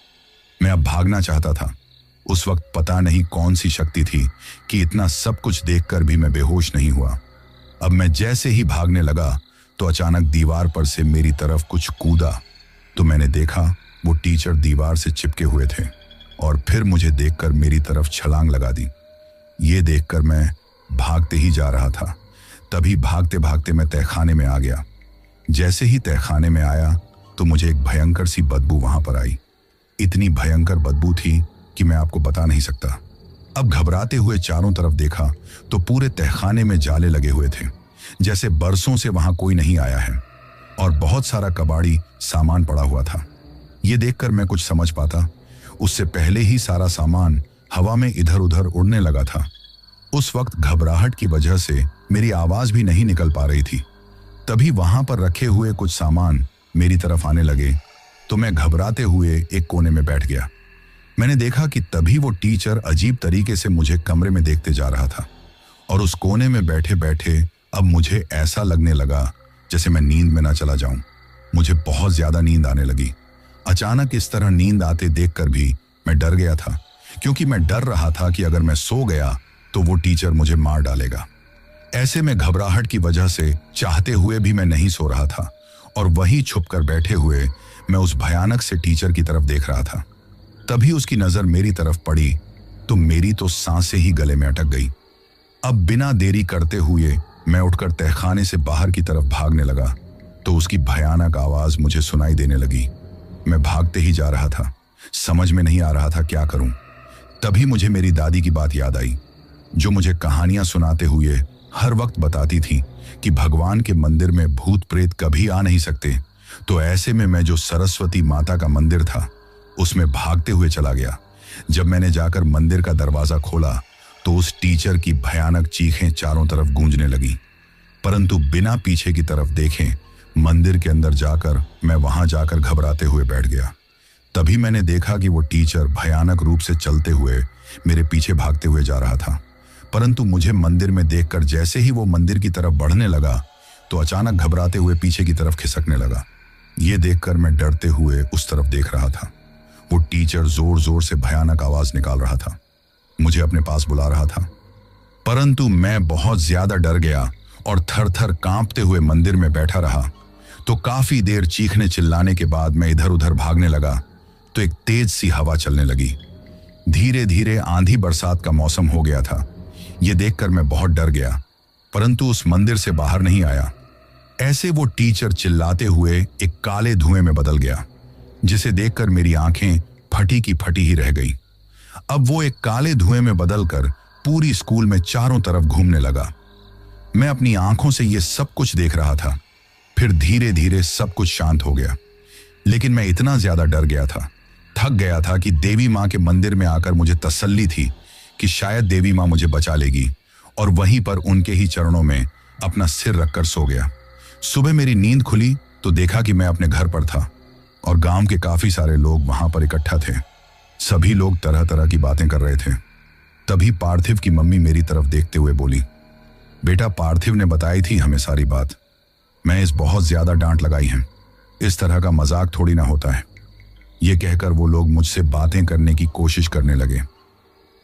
मैं अब भागना चाहता था। उस वक्त पता नहीं कौन सी शक्ति थी कि इतना सब कुछ देखकर भी मैं बेहोश नहीं हुआ। अब मैं जैसे ही भागने लगा तो अचानक दीवार पर से मेरी तरफ कुछ कूदा, तो मैंने देखा वो टीचर दीवार से चिपके हुए थे और फिर मुझे देखकर मेरी तरफ छलांग लगा दी। ये देखकर मैं भागते ही जा रहा था। तभी भागते भागते मैं तहखाने में आ गया। जैसे ही तहखाने में आया तो मुझे एक भयंकर सी बदबू वहां पर आई। इतनी भयंकर बदबू थी कि मैं आपको बता नहीं सकता। अब घबराते हुए चारों तरफ देखा तो पूरे तहखाने में जाले लगे हुए थे, जैसे बरसों से वहां कोई नहीं आया है, और बहुत सारा कबाड़ी सामान पड़ा हुआ था। ये देखकर मैं कुछ समझ पाता, उससे पहले ही सारा सामान हवा में इधर उधर उड़ने लगा था। उस वक्त घबराहट की वजह से मेरी आवाज भी नहीं निकल पा रही थी। तभी वहां पर रखे हुए कुछ सामान मेरी तरफ आने लगे तो मैं घबराते हुए एक कोने में बैठ गया। मैंने देखा कि तभी वो टीचर अजीब तरीके से मुझे कमरे में देखते जा रहा था, और उस कोने में बैठे बैठे अब मुझे ऐसा लगने लगा जैसे मैं नींद में ना चला जाऊं। मुझे बहुत ज्यादा नींद आने लगी। अचानक इस तरह नींद आते देखकर भी मैं डर गया था, क्योंकि मैं डर रहा था कि अगर मैं सो गया तो वो टीचर मुझे मार डालेगा। ऐसे में घबराहट की वजह से चाहते हुए भी मैं नहीं सो रहा था, और वहीं छुपकर बैठे हुए मैं उस भयानक से टीचर की तरफ देख रहा था। तभी उसकी नजर मेरी तरफ पड़ी तो मेरी तो सांसें ही गले में अटक गई। अब बिना देरी करते हुए मैं उठकर तहखाने से बाहर की तरफ भागने लगा तो उसकी भयानक आवाज मुझे सुनाई देने लगी। मैं भागते ही जा रहा था, समझ में नहीं आ रहा था क्या करूं। तभी मुझे मेरी दादी की बात याद आई, जो मुझे कहानियां सुनाते हुए हर वक्त बताती थी कि भगवान के मंदिर में भूत प्रेत कभी आ नहीं सकते। तो ऐसे में मैं जो सरस्वती माता का मंदिर था उसमें भागते हुए चला गया। जब मैंने जाकर मंदिर का दरवाजा खोला तो उस टीचर की भयानक चीखें चारों तरफ गूंजने लगी, परंतु बिना पीछे की तरफ देखे मंदिर के अंदर जाकर मैं वहां जाकर घबराते हुए बैठ गया। तभी मैंने देखा कि वो टीचर भयानक रूप से चलते हुए मेरे पीछे भागते हुए जा रहा था, परंतु मुझे मंदिर में देखकर जैसे ही वो मंदिर की तरफ बढ़ने लगा तो अचानक घबराते हुए पीछे की तरफ खिसकने लगा। ये देखकर मैं डरते हुए उस तरफ देख रहा था। वो टीचर जोर जोर से भयानक आवाज निकाल रहा था, मुझे अपने पास बुला रहा था, परंतु मैं बहुत ज्यादा डर गया और थर थर कांपते हुए मंदिर में बैठा रहा। तो काफी देर चीखने चिल्लाने के बाद मैं इधर उधर भागने लगा तो एक तेज सी हवा चलने लगी। धीरे धीरे आंधी बरसात का मौसम हो गया था। यह देखकर मैं बहुत डर गया, परंतु उस मंदिर से बाहर नहीं आया। ऐसे वो टीचर चिल्लाते हुए एक काले धुएं में बदल गया, जिसे देखकर मेरी आंखें फटी की फटी ही रह गई। अब वो एक काले धुएं में बदलकर पूरी स्कूल में चारों तरफ घूमने लगा। मैं अपनी आंखों से ये सब कुछ देख रहा था। फिर धीरे धीरे सब कुछ शांत हो गया, लेकिन मैं इतना ज्यादा डर गया था, थक गया था कि देवी माँ के मंदिर में आकर मुझे तसल्ली थी कि शायद देवी माँ मुझे बचा लेगी, और वहीं पर उनके ही चरणों में अपना सिर रखकर सो गया। सुबह मेरी नींद खुली तो देखा कि मैं अपने घर पर था और गांव के काफी सारे लोग वहां पर इकट्ठा थे। सभी लोग तरह तरह की बातें कर रहे थे। तभी पार्थिव की मम्मी मेरी तरफ देखते हुए बोली, बेटा पार्थिव ने बताई थी हमें सारी बात। मैं इस बहुत ज्यादा डांट लगाई है, इस तरह का मजाक थोड़ी ना होता है। ये कहकर वो लोग मुझसे बातें करने की कोशिश करने लगे,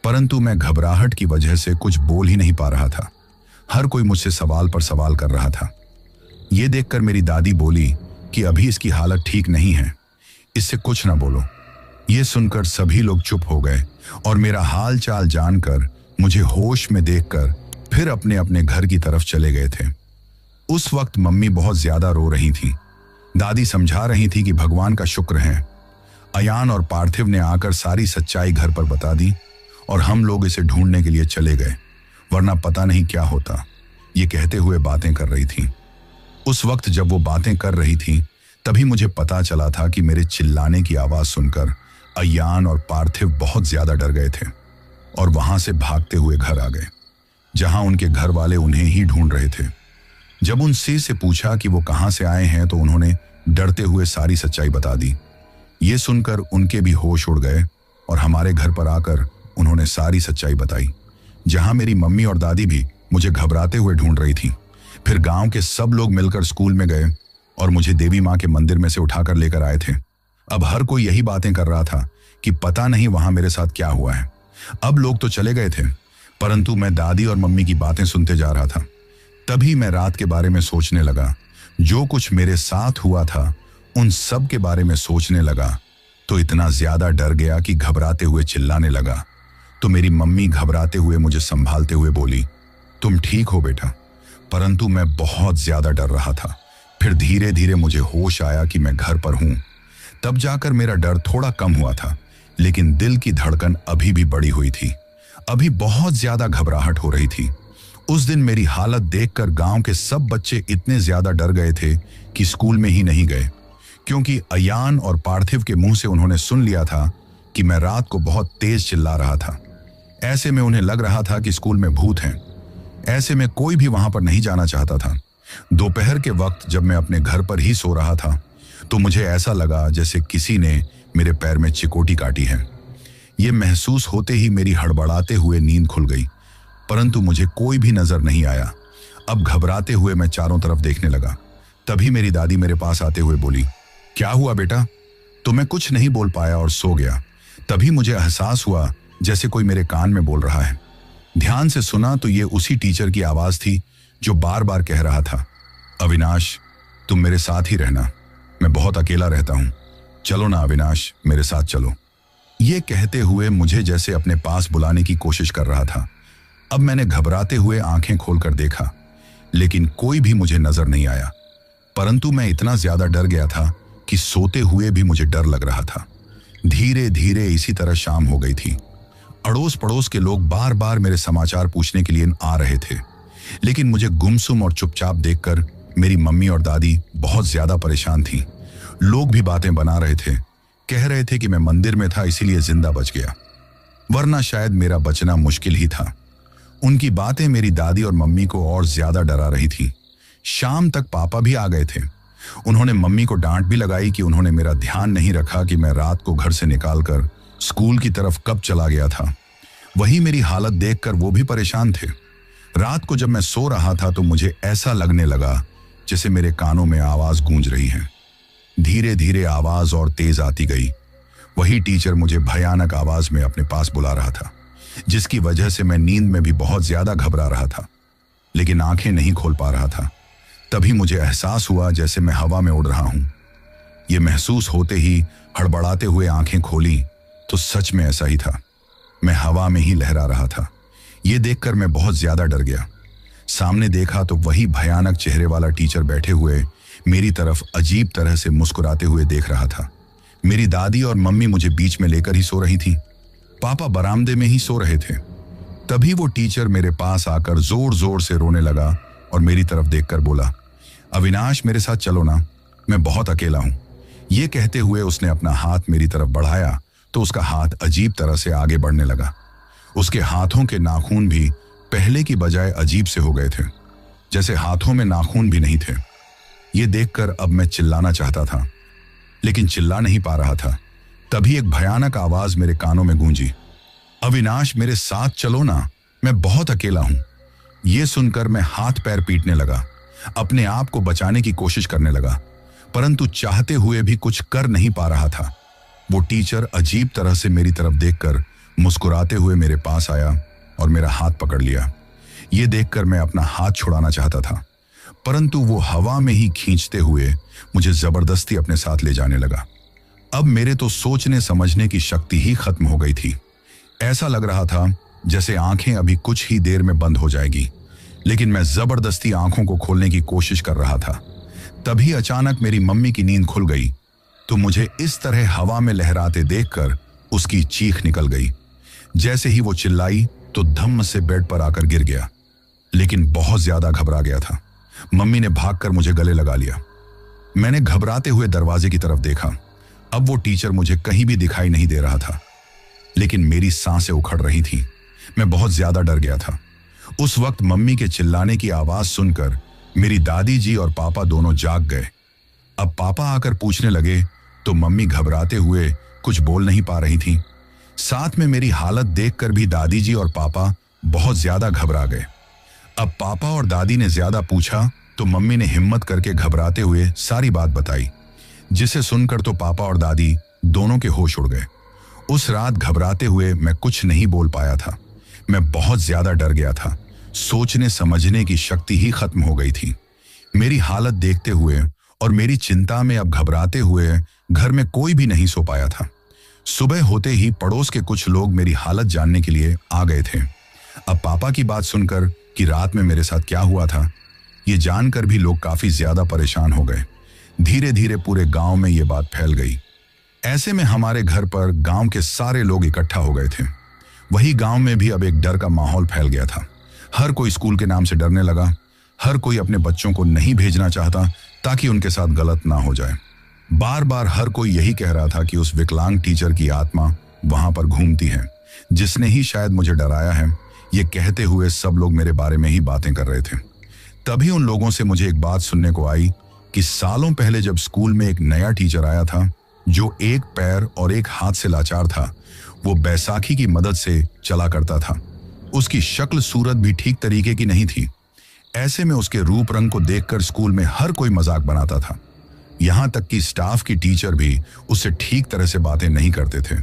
परंतु मैं घबराहट की वजह से कुछ बोल ही नहीं पा रहा था। हर कोई मुझसे सवाल पर सवाल कर रहा था। ये देखकर मेरी दादी बोली कि अभी इसकी हालत ठीक नहीं है, इससे कुछ ना बोलो। ये सुनकर सभी लोग चुप हो गए और मेरा हाल चाल जानकर मुझे होश में देखकर फिर अपने अपने घर की तरफ चले गए थे। उस वक्त मम्मी बहुत ज्यादा रो रही थी। दादी समझा रही थी कि भगवान का शुक्र है, अयान और पार्थिव ने आकर सारी सच्चाई घर पर बता दी और हम लोग इसे ढूंढने के लिए चले गए, वरना पता नहीं क्या होता। ये कहते हुए बातें कर रही थी। उस वक्त जब वो बातें कर रही थी तभी मुझे पता चला था कि मेरे चिल्लाने की आवाज सुनकर अयान और पार्थिव बहुत ज्यादा डर गए थे और वहां से भागते हुए घर आ गए, जहां उनके घर वाले उन्हें ही ढूंढ रहे थे। जब उनसे से पूछा कि वो कहां से आए हैं तो उन्होंने डरते हुए सारी सच्चाई बता दी। ये सुनकर उनके भी होश उड़ गए और हमारे घर पर आकर उन्होंने सारी सच्चाई बताई, जहां मेरी मम्मी और दादी भी मुझे घबराते हुए ढूंढ रही थी। फिर गांव के सब लोग मिलकर स्कूल में गए और मुझे देवी माँ के मंदिर में से उठाकर लेकर आए थे। अब हर कोई यही बातें कर रहा था कि पता नहीं वहां मेरे साथ क्या हुआ है। अब लोग तो चले गए थे, परंतु मैं दादी और मम्मी की बातें सुनते जा रहा था। तभी मैं रात के बारे में सोचने लगा। जो कुछ मेरे साथ हुआ था उन सब के बारे में सोचने लगा तो इतना ज्यादा डर गया कि घबराते हुए चिल्लाने लगा। तो मेरी मम्मी घबराते हुए मुझे संभालते हुए बोली, तुम ठीक हो बेटा? परंतु मैं बहुत ज्यादा डर रहा था। फिर धीरे धीरे मुझे होश आया कि मैं घर पर हूं। तब जाकर मेरा डर थोड़ा कम हुआ था, लेकिन दिल की धड़कन अभी भी बढ़ी हुई थी। अभी बहुत ज्यादा घबराहट हो रही थी। उस दिन मेरी हालत देखकर गांव के सब बच्चे इतने ज्यादा डर गए थे कि स्कूल में ही नहीं गए, क्योंकि अयान और पार्थिव के मुंह से उन्होंने सुन लिया था कि मैं रात को बहुत तेज चिल्ला रहा था। ऐसे में उन्हें लग रहा था कि स्कूल में भूत हैं। ऐसे में कोई भी वहां पर नहीं जाना चाहता था। दोपहर के वक्त जब मैं अपने घर पर ही सो रहा था तो मुझे ऐसा लगा जैसे किसी ने मेरे पैर में चिकोटी काटी है। ये महसूस होते ही मेरी हड़बड़ाते हुए नींद खुल गई, परंतु मुझे कोई भी नजर नहीं आया। अब घबराते हुए मैं चारों तरफ देखने लगा। तभी मेरी दादी मेरे पास आते हुए बोली, क्या हुआ बेटा? तो मैं कुछ नहीं बोल पाया और सो गया। तभी मुझे एहसास हुआ जैसे कोई मेरे कान में बोल रहा है। ध्यान से सुना तो ये उसी टीचर की आवाज थी जो बार बार कह रहा था, अविनाश तुम मेरे साथ ही रहना, मैं बहुत अकेला रहता हूं, चलो ना अविनाश, मेरे साथ चलो। ये कहते हुए मुझे जैसे अपने पास बुलाने की कोशिश कर रहा था। अब मैंने घबराते हुए आंखें खोलकर देखा, लेकिन कोई भी मुझे नजर नहीं आया। परंतु मैं इतना ज्यादा डर गया था कि सोते हुए भी मुझे डर लग रहा था। धीरे धीरे इसी तरह शाम हो गई थी। अड़ोस पड़ोस के लोग बार बार मेरे समाचार पूछने के लिए आ रहे थे, लेकिन मुझे गुमसुम और चुपचाप देखकर मेरी मम्मी और दादी बहुत ज्यादा परेशान थीं। लोग भी बातें बना रहे थे, कह रहे थे कि मैं मंदिर में था इसीलिए जिंदा बच गया, वरना शायद मेरा बचना मुश्किल ही था। उनकी बातें मेरी दादी और मम्मी को और ज्यादा डरा रही थी। शाम तक पापा भी आ गए थे। उन्होंने मम्मी को डांट भी लगाई कि उन्होंने मेरा ध्यान नहीं रखा कि मैं रात को घर से निकालकर स्कूल की तरफ कब चला गया था। वही मेरी हालत देखकर वो भी परेशान थे। रात को जब मैं सो रहा था तो मुझे ऐसा लगने लगा जैसे मेरे कानों में आवाज गूंज रही है। धीरे धीरे आवाज और तेज आती गई। वही टीचर मुझे भयानक आवाज में अपने पास बुला रहा था, जिसकी वजह से मैं नींद में भी बहुत ज्यादा घबरा रहा था, लेकिन आंखें नहीं खोल पा रहा था। तभी मुझे एहसास हुआ जैसे मैं हवा में उड़ रहा हूं। यह महसूस होते ही हड़बड़ाते हुए आंखें खोली तो सच में ऐसा ही था। मैं हवा में ही लहरा रहा था। यह देखकर मैं बहुत ज्यादा डर गया। सामने देखा तो वही भयानक चेहरे वाला टीचर बैठे हुए मेरी तरफ अजीब तरह से मुस्कुराते हुए देख रहा था। मेरी दादी और मम्मी मुझे बीच में लेकर ही सो रही थी। पापा बरामदे में ही सो रहे थे। तभी वो टीचर मेरे पास आकर जोर जोर से रोने लगा और मेरी तरफ देखकर बोला, अविनाश मेरे साथ चलो ना, मैं बहुत अकेला हूं। ये कहते हुए उसने अपना हाथ मेरी तरफ बढ़ाया तो उसका हाथ अजीब तरह से आगे बढ़ने लगा। उसके हाथों के नाखून भी पहले की बजाय अजीब से हो गए थे, जैसे हाथों में नाखून भी नहीं थे। ये देखकर अब मैं चिल्लाना चाहता था, लेकिन चिल्ला नहीं पा रहा था। तभी एक भयानक आवाज मेरे कानों में गूंजी, अविनाश मेरे साथ चलो ना, मैं बहुत अकेला हूं। यह सुनकर मैं हाथ पैर पीटने लगा, अपने आप को बचाने की कोशिश करने लगा, परंतु चाहते हुए भी कुछ कर नहीं पा रहा था। वो टीचर अजीब तरह से मेरी तरफ देखकर मुस्कुराते हुए मेरे पास आया और मेरा हाथ पकड़ लिया। ये देखकर मैं अपना हाथ छुड़ाना चाहता था, परंतु वो हवा में ही खींचते हुए मुझे जबरदस्ती अपने साथ ले जाने लगा। अब मेरे तो सोचने समझने की शक्ति ही खत्म हो गई थी। ऐसा लग रहा था जैसे आंखें अभी कुछ ही देर में बंद हो जाएगी, लेकिन मैं जबरदस्ती आंखों को खोलने की कोशिश कर रहा था। तभी अचानक मेरी मम्मी की नींद खुल गई तो मुझे इस तरह हवा में लहराते देखकर उसकी चीख निकल गई। जैसे ही वो चिल्लाई तो धम्म से बेड पर आकर गिर गया, लेकिन बहुत ज्यादा घबरा गया था। मम्मी ने भागकर मुझे गले लगा लिया। मैंने घबराते हुए दरवाजे की तरफ देखा। अब वो टीचर मुझे कहीं भी दिखाई नहीं दे रहा था, लेकिन मेरी सांसें उखड़ रही थीं। मैं बहुत ज्यादा डर गया था। उस वक्त मम्मी के चिल्लाने की आवाज सुनकर मेरी दादी जी और पापा दोनों जाग गए। अब पापा आकर पूछने लगे तो मम्मी घबराते हुए कुछ बोल नहीं पा रही थी। साथ में मेरी हालत देखकर भी दादी जी और पापा बहुत ज्यादा घबरा गए। अब पापा और दादी ने ज्यादा पूछा तो मम्मी ने हिम्मत करके घबराते हुए सारी बात बताई, जिसे सुनकर तो पापा और दादी दोनों के होश उड़ गए। उस रात घबराते हुए मैं कुछ नहीं बोल पाया था। मैं बहुत ज्यादा डर गया था। सोचने समझने की शक्ति ही खत्म हो गई थी। मेरी हालत देखते हुए और मेरी चिंता में अब घबराते हुए घर में कोई भी नहीं सो पाया था। सुबह होते ही पड़ोस के कुछ लोग मेरी हालत जानने के लिए आ गए थे। अब पापा की बात सुनकर कि रात में मेरे साथ क्या हुआ था, ये जानकर भी लोग काफी ज्यादा परेशान हो गए। धीरे धीरे पूरे गांव में ये बात फैल गई। ऐसे में हमारे घर पर गांव के सारे लोग इकट्ठा हो गए थे। वही गांव में भी अब एक डर का माहौल फैल गया था। हर कोई स्कूल के नाम से डरने लगा। हर कोई अपने बच्चों को नहीं भेजना चाहता ताकि उनके साथ गलत ना हो जाए। बार बार हर कोई यही कह रहा था कि उस विकलांग टीचर की आत्मा वहां पर घूमती है, जिसने ही शायद मुझे डराया है। ये कहते हुए सब लोग मेरे बारे में ही बातें कर रहे थे। तभी उन लोगों से मुझे एक बात सुनने को आई कि सालों पहले जब स्कूल में एक नया टीचर आया था जो एक पैर और एक हाथ से लाचार था, वो बैसाखी की मदद से चला करता था। उसकी शक्ल सूरत भी ठीक तरीके की नहीं थी। ऐसे में उसके रूप रंग को देखकर स्कूल में हर कोई मजाक बनाता था। यहां तक कि स्टाफ की टीचर भी उससे ठीक तरह से बातें नहीं करते थे।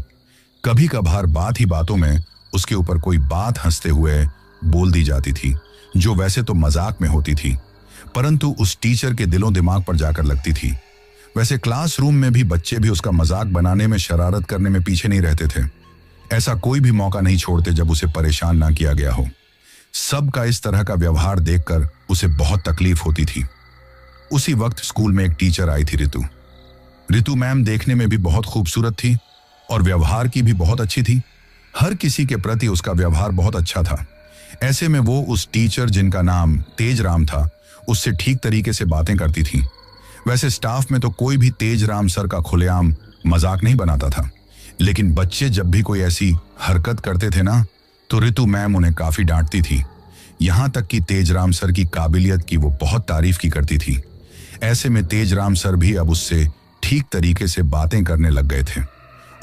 कभी कभार बात ही बातों में उसके ऊपर कोई बात हंसते हुए बोल दी जाती थी, जो वैसे तो मजाक में होती थी, परंतु उस टीचर के दिलों दिमाग पर जाकर लगती थी। वैसे क्लासरूम में भी बच्चे भी उसका मजाक बनाने में, शरारत करने में पीछे नहीं रहते थे। ऐसा कोई भी मौका नहीं छोड़ते जब उसे परेशान ना किया गया हो। सबका इस तरह का व्यवहार देखकर उसे बहुत तकलीफ होती थी। उसी वक्त स्कूल में एक टीचर आई थी, रितु। रितु मैम देखने में भी बहुत खूबसूरत थी और व्यवहार की भी बहुत अच्छी थी। हर किसी के प्रति उसका व्यवहार बहुत अच्छा था। ऐसे में वो उस टीचर जिनका नाम तेजराम था, उससे ठीक तरीके से बातें करती थी। वैसे स्टाफ में तो कोई भी तेजराम सर का खुलेआम मजाक नहीं बनाता था, लेकिन बच्चे जब भी कोई ऐसी हरकत करते थे ना, तो रितु मैम उन्हें काफी डांटती थी। यहां तक कि तेजराम सर की काबिलियत की वो बहुत तारीफ की करती थी। ऐसे में तेजराम सर भी अब उससे ठीक तरीके से बातें करने लग गए थे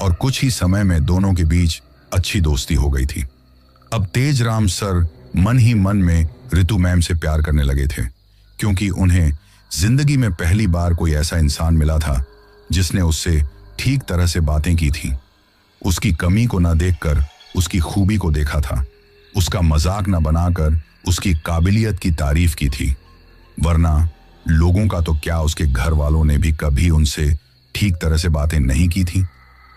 और कुछ ही समय में दोनों के बीच अच्छी दोस्ती हो गई थी। अब तेजराम सर मन ही मन में रितु मैम से प्यार करने लगे थे, क्योंकि उन्हें जिंदगी में पहली बार कोई ऐसा इंसान मिला था जिसने उससे ठीक तरह से बातें की थी। उसकी कमी को ना देखकर उसकी खूबी को देखा था। उसका मजाक ना बनाकर उसकी काबिलियत की तारीफ की थी। वरना लोगों का तो क्या, उसके घर वालों ने भी कभी उनसे ठीक तरह से बातें नहीं की थी,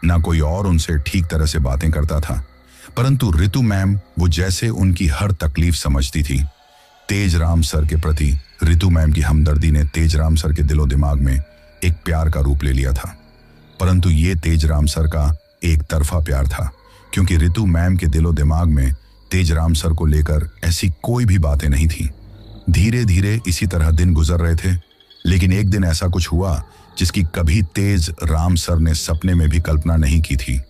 ना कोई और उनसे ठीक तरह से बातें करता था। परंतु रितु मैम वो जैसे उनकी हर तकलीफ समझती थी। तेजराम सर के प्रति रितु मैम की हमदर्दी ने तेजराम सर के दिलो दिमाग में एक प्यार का रूप ले लिया था। परंतु ये तेजराम सर का एक तरफा प्यार था, क्योंकि रितु मैम के दिलो दिमाग में तेजराम सर को लेकर ऐसी कोई भी बातें नहीं थी। धीरे धीरे इसी तरह दिन गुजर रहे थे, लेकिन एक दिन ऐसा कुछ हुआ जिसकी कभी तेज राम सर ने सपने में भी कल्पना नहीं की थी।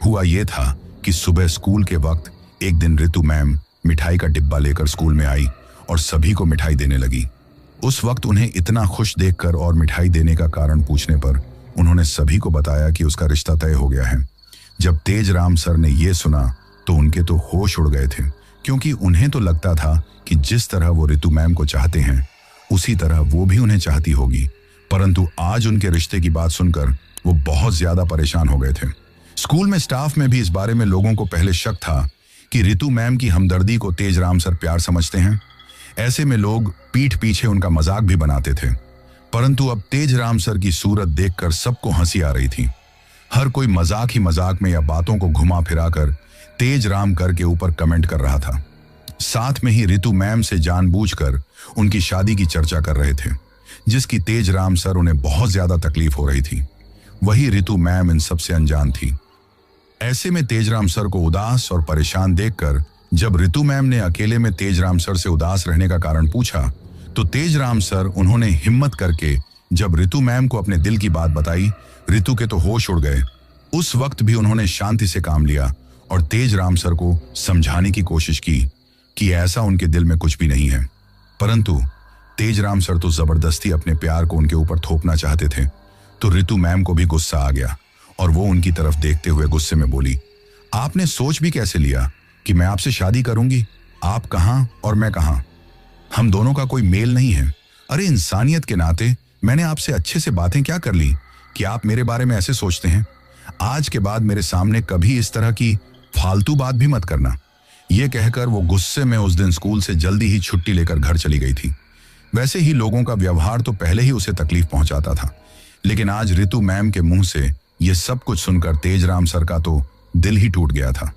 हुआ ये था कि सुबह स्कूल के वक्त एक दिन रितु मैम मिठाई का डिब्बा लेकर स्कूल में आई और सभी को मिठाई देने लगी। उस वक्त उन्हें इतना खुश देखकर और मिठाई देने का कारण पूछने पर उन्होंने सभी को बताया कि उसका रिश्ता तय हो गया है। जब तेजराम सर ने यह सुना तो उनके तो होश उड़ गए थे, क्योंकि उन्हें तो लगता था कि जिस तरह वो रितु मैम को चाहते हैं उसी तरह वो भी उन्हें चाहती होगी। परंतु आज उनके रिश्ते की बात सुनकर वो बहुत ज्यादा परेशान हो गए थे। स्कूल में, स्टाफ में भी इस बारे में लोगों को पहले शक था कि रितु मैम की हमदर्दी को तेजराम सर प्यार समझते हैं। ऐसे में लोग पीठ पीछे उनका मजाक भी बनाते थे। परंतु अब तेजराम सर की सूरत देखकर सबको हंसी आ रही थी। हर कोई मजाक ही मजाक में या बातों को घुमा फिरा कर तेज राम कर के ऊपर कमेंट कर रहा था। साथ में ही रितु मैम से जानबूझकर उनकी शादी की चर्चा कर रहे थे, जिसकी तेज राम सर उन्हें बहुत ज्यादा तकलीफ हो रही थी। वही रितु मैम इन सबसे अनजान थी। ऐसे में तेजराम सर को उदास और परेशान देखकर जब रितु मैम ने अकेले में तेजराम सर से उदास रहने का कारण पूछा, तो तेजराम सर उन्होंने हिम्मत करके जब रितु मैम को अपने दिल की बात बताई, रितु के तो होश उड़ गए। उस वक्त भी उन्होंने शांति से काम लिया और तेजराम सर को समझाने की कोशिश की कि ऐसा उनके दिल में कुछ भी नहीं है। परंतु तेजराम सर तो जबरदस्ती अपने प्यार को उनके ऊपर थोपना चाहते थे। तो रितु मैम को भी गुस्सा आ गया और वो उनकी तरफ देखते हुए गुस्से में बोली, आपने सोच भी कैसे लिया कि मैं आपसे शादी करूंगी? आप कहां और मैं कहां? हम दोनों का कोई मेल नहीं है। अरे इंसानियत के नाते मैंने आपसे अच्छे से बातें क्या कर ली कि आप मेरे बारे में ऐसे सोचते हैं? आज के बाद मेरे सामने कभी इस तरह की फालतू बात भी मत करना। यह कहकर वो गुस्से में उस दिन स्कूल से जल्दी ही छुट्टी लेकर घर चली गई थी। वैसे ही लोगों का व्यवहार तो पहले ही उसे तकलीफ पहुंचाता था, लेकिन आज रितु मैम के मुंह से ये सब कुछ सुनकर तेजराम सर का तो दिल ही टूट गया था।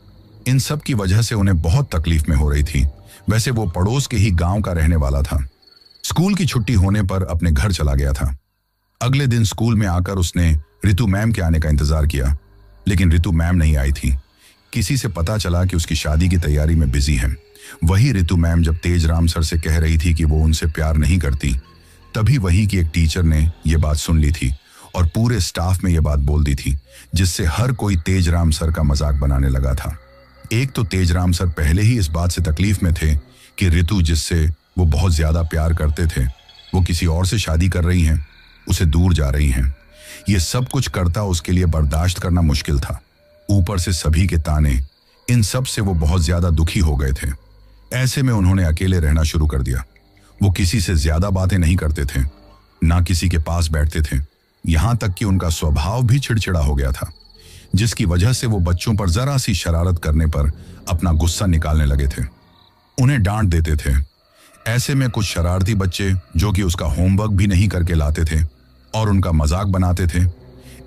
इन सब की वजह से उन्हें बहुत तकलीफ में हो रही थी। वैसे वो पड़ोस के ही गांव का रहने वाला था। स्कूल की छुट्टी होने पर अपने घर चला गया था। अगले दिन स्कूल में आकर उसने रितु मैम के आने का इंतजार किया, लेकिन रितु मैम नहीं आई थी। किसी से पता चला कि उसकी शादी की तैयारी में बिजी है। वही रितु मैम जब तेजराम सर से कह रही थी कि वो उनसे प्यार नहीं करती, तभी वही की एक टीचर ने यह बात सुन ली थी और पूरे स्टाफ में यह बात बोल दी थी, जिससे हर कोई तेजराम सर का मजाक बनाने लगा था। एक तो तेजराम सर पहले ही इस बात से तकलीफ में थे कि रितु, जिससे वो बहुत ज्यादा प्यार करते थे, वो किसी और से शादी कर रही हैं, उसे दूर जा रही हैं। ये सब कुछ करता उसके लिए बर्दाश्त करना मुश्किल था। ऊपर से सभी के ताने, इन सब से वो बहुत ज्यादा दुखी हो गए थे। ऐसे में उन्होंने अकेले रहना शुरू कर दिया। वो किसी से ज्यादा बातें नहीं करते थे, ना किसी के पास बैठते थे। यहां तक कि उनका स्वभाव भी चिड़चिड़ा हो गया था, जिसकी वजह से वो बच्चों पर जरा सी शरारत करने पर अपना गुस्सा निकालने लगे थे, उन्हें डांट देते थे। ऐसे में कुछ शरारती बच्चे जो कि उसका होमवर्क भी नहीं करके लाते थे और उनका मजाक बनाते थे,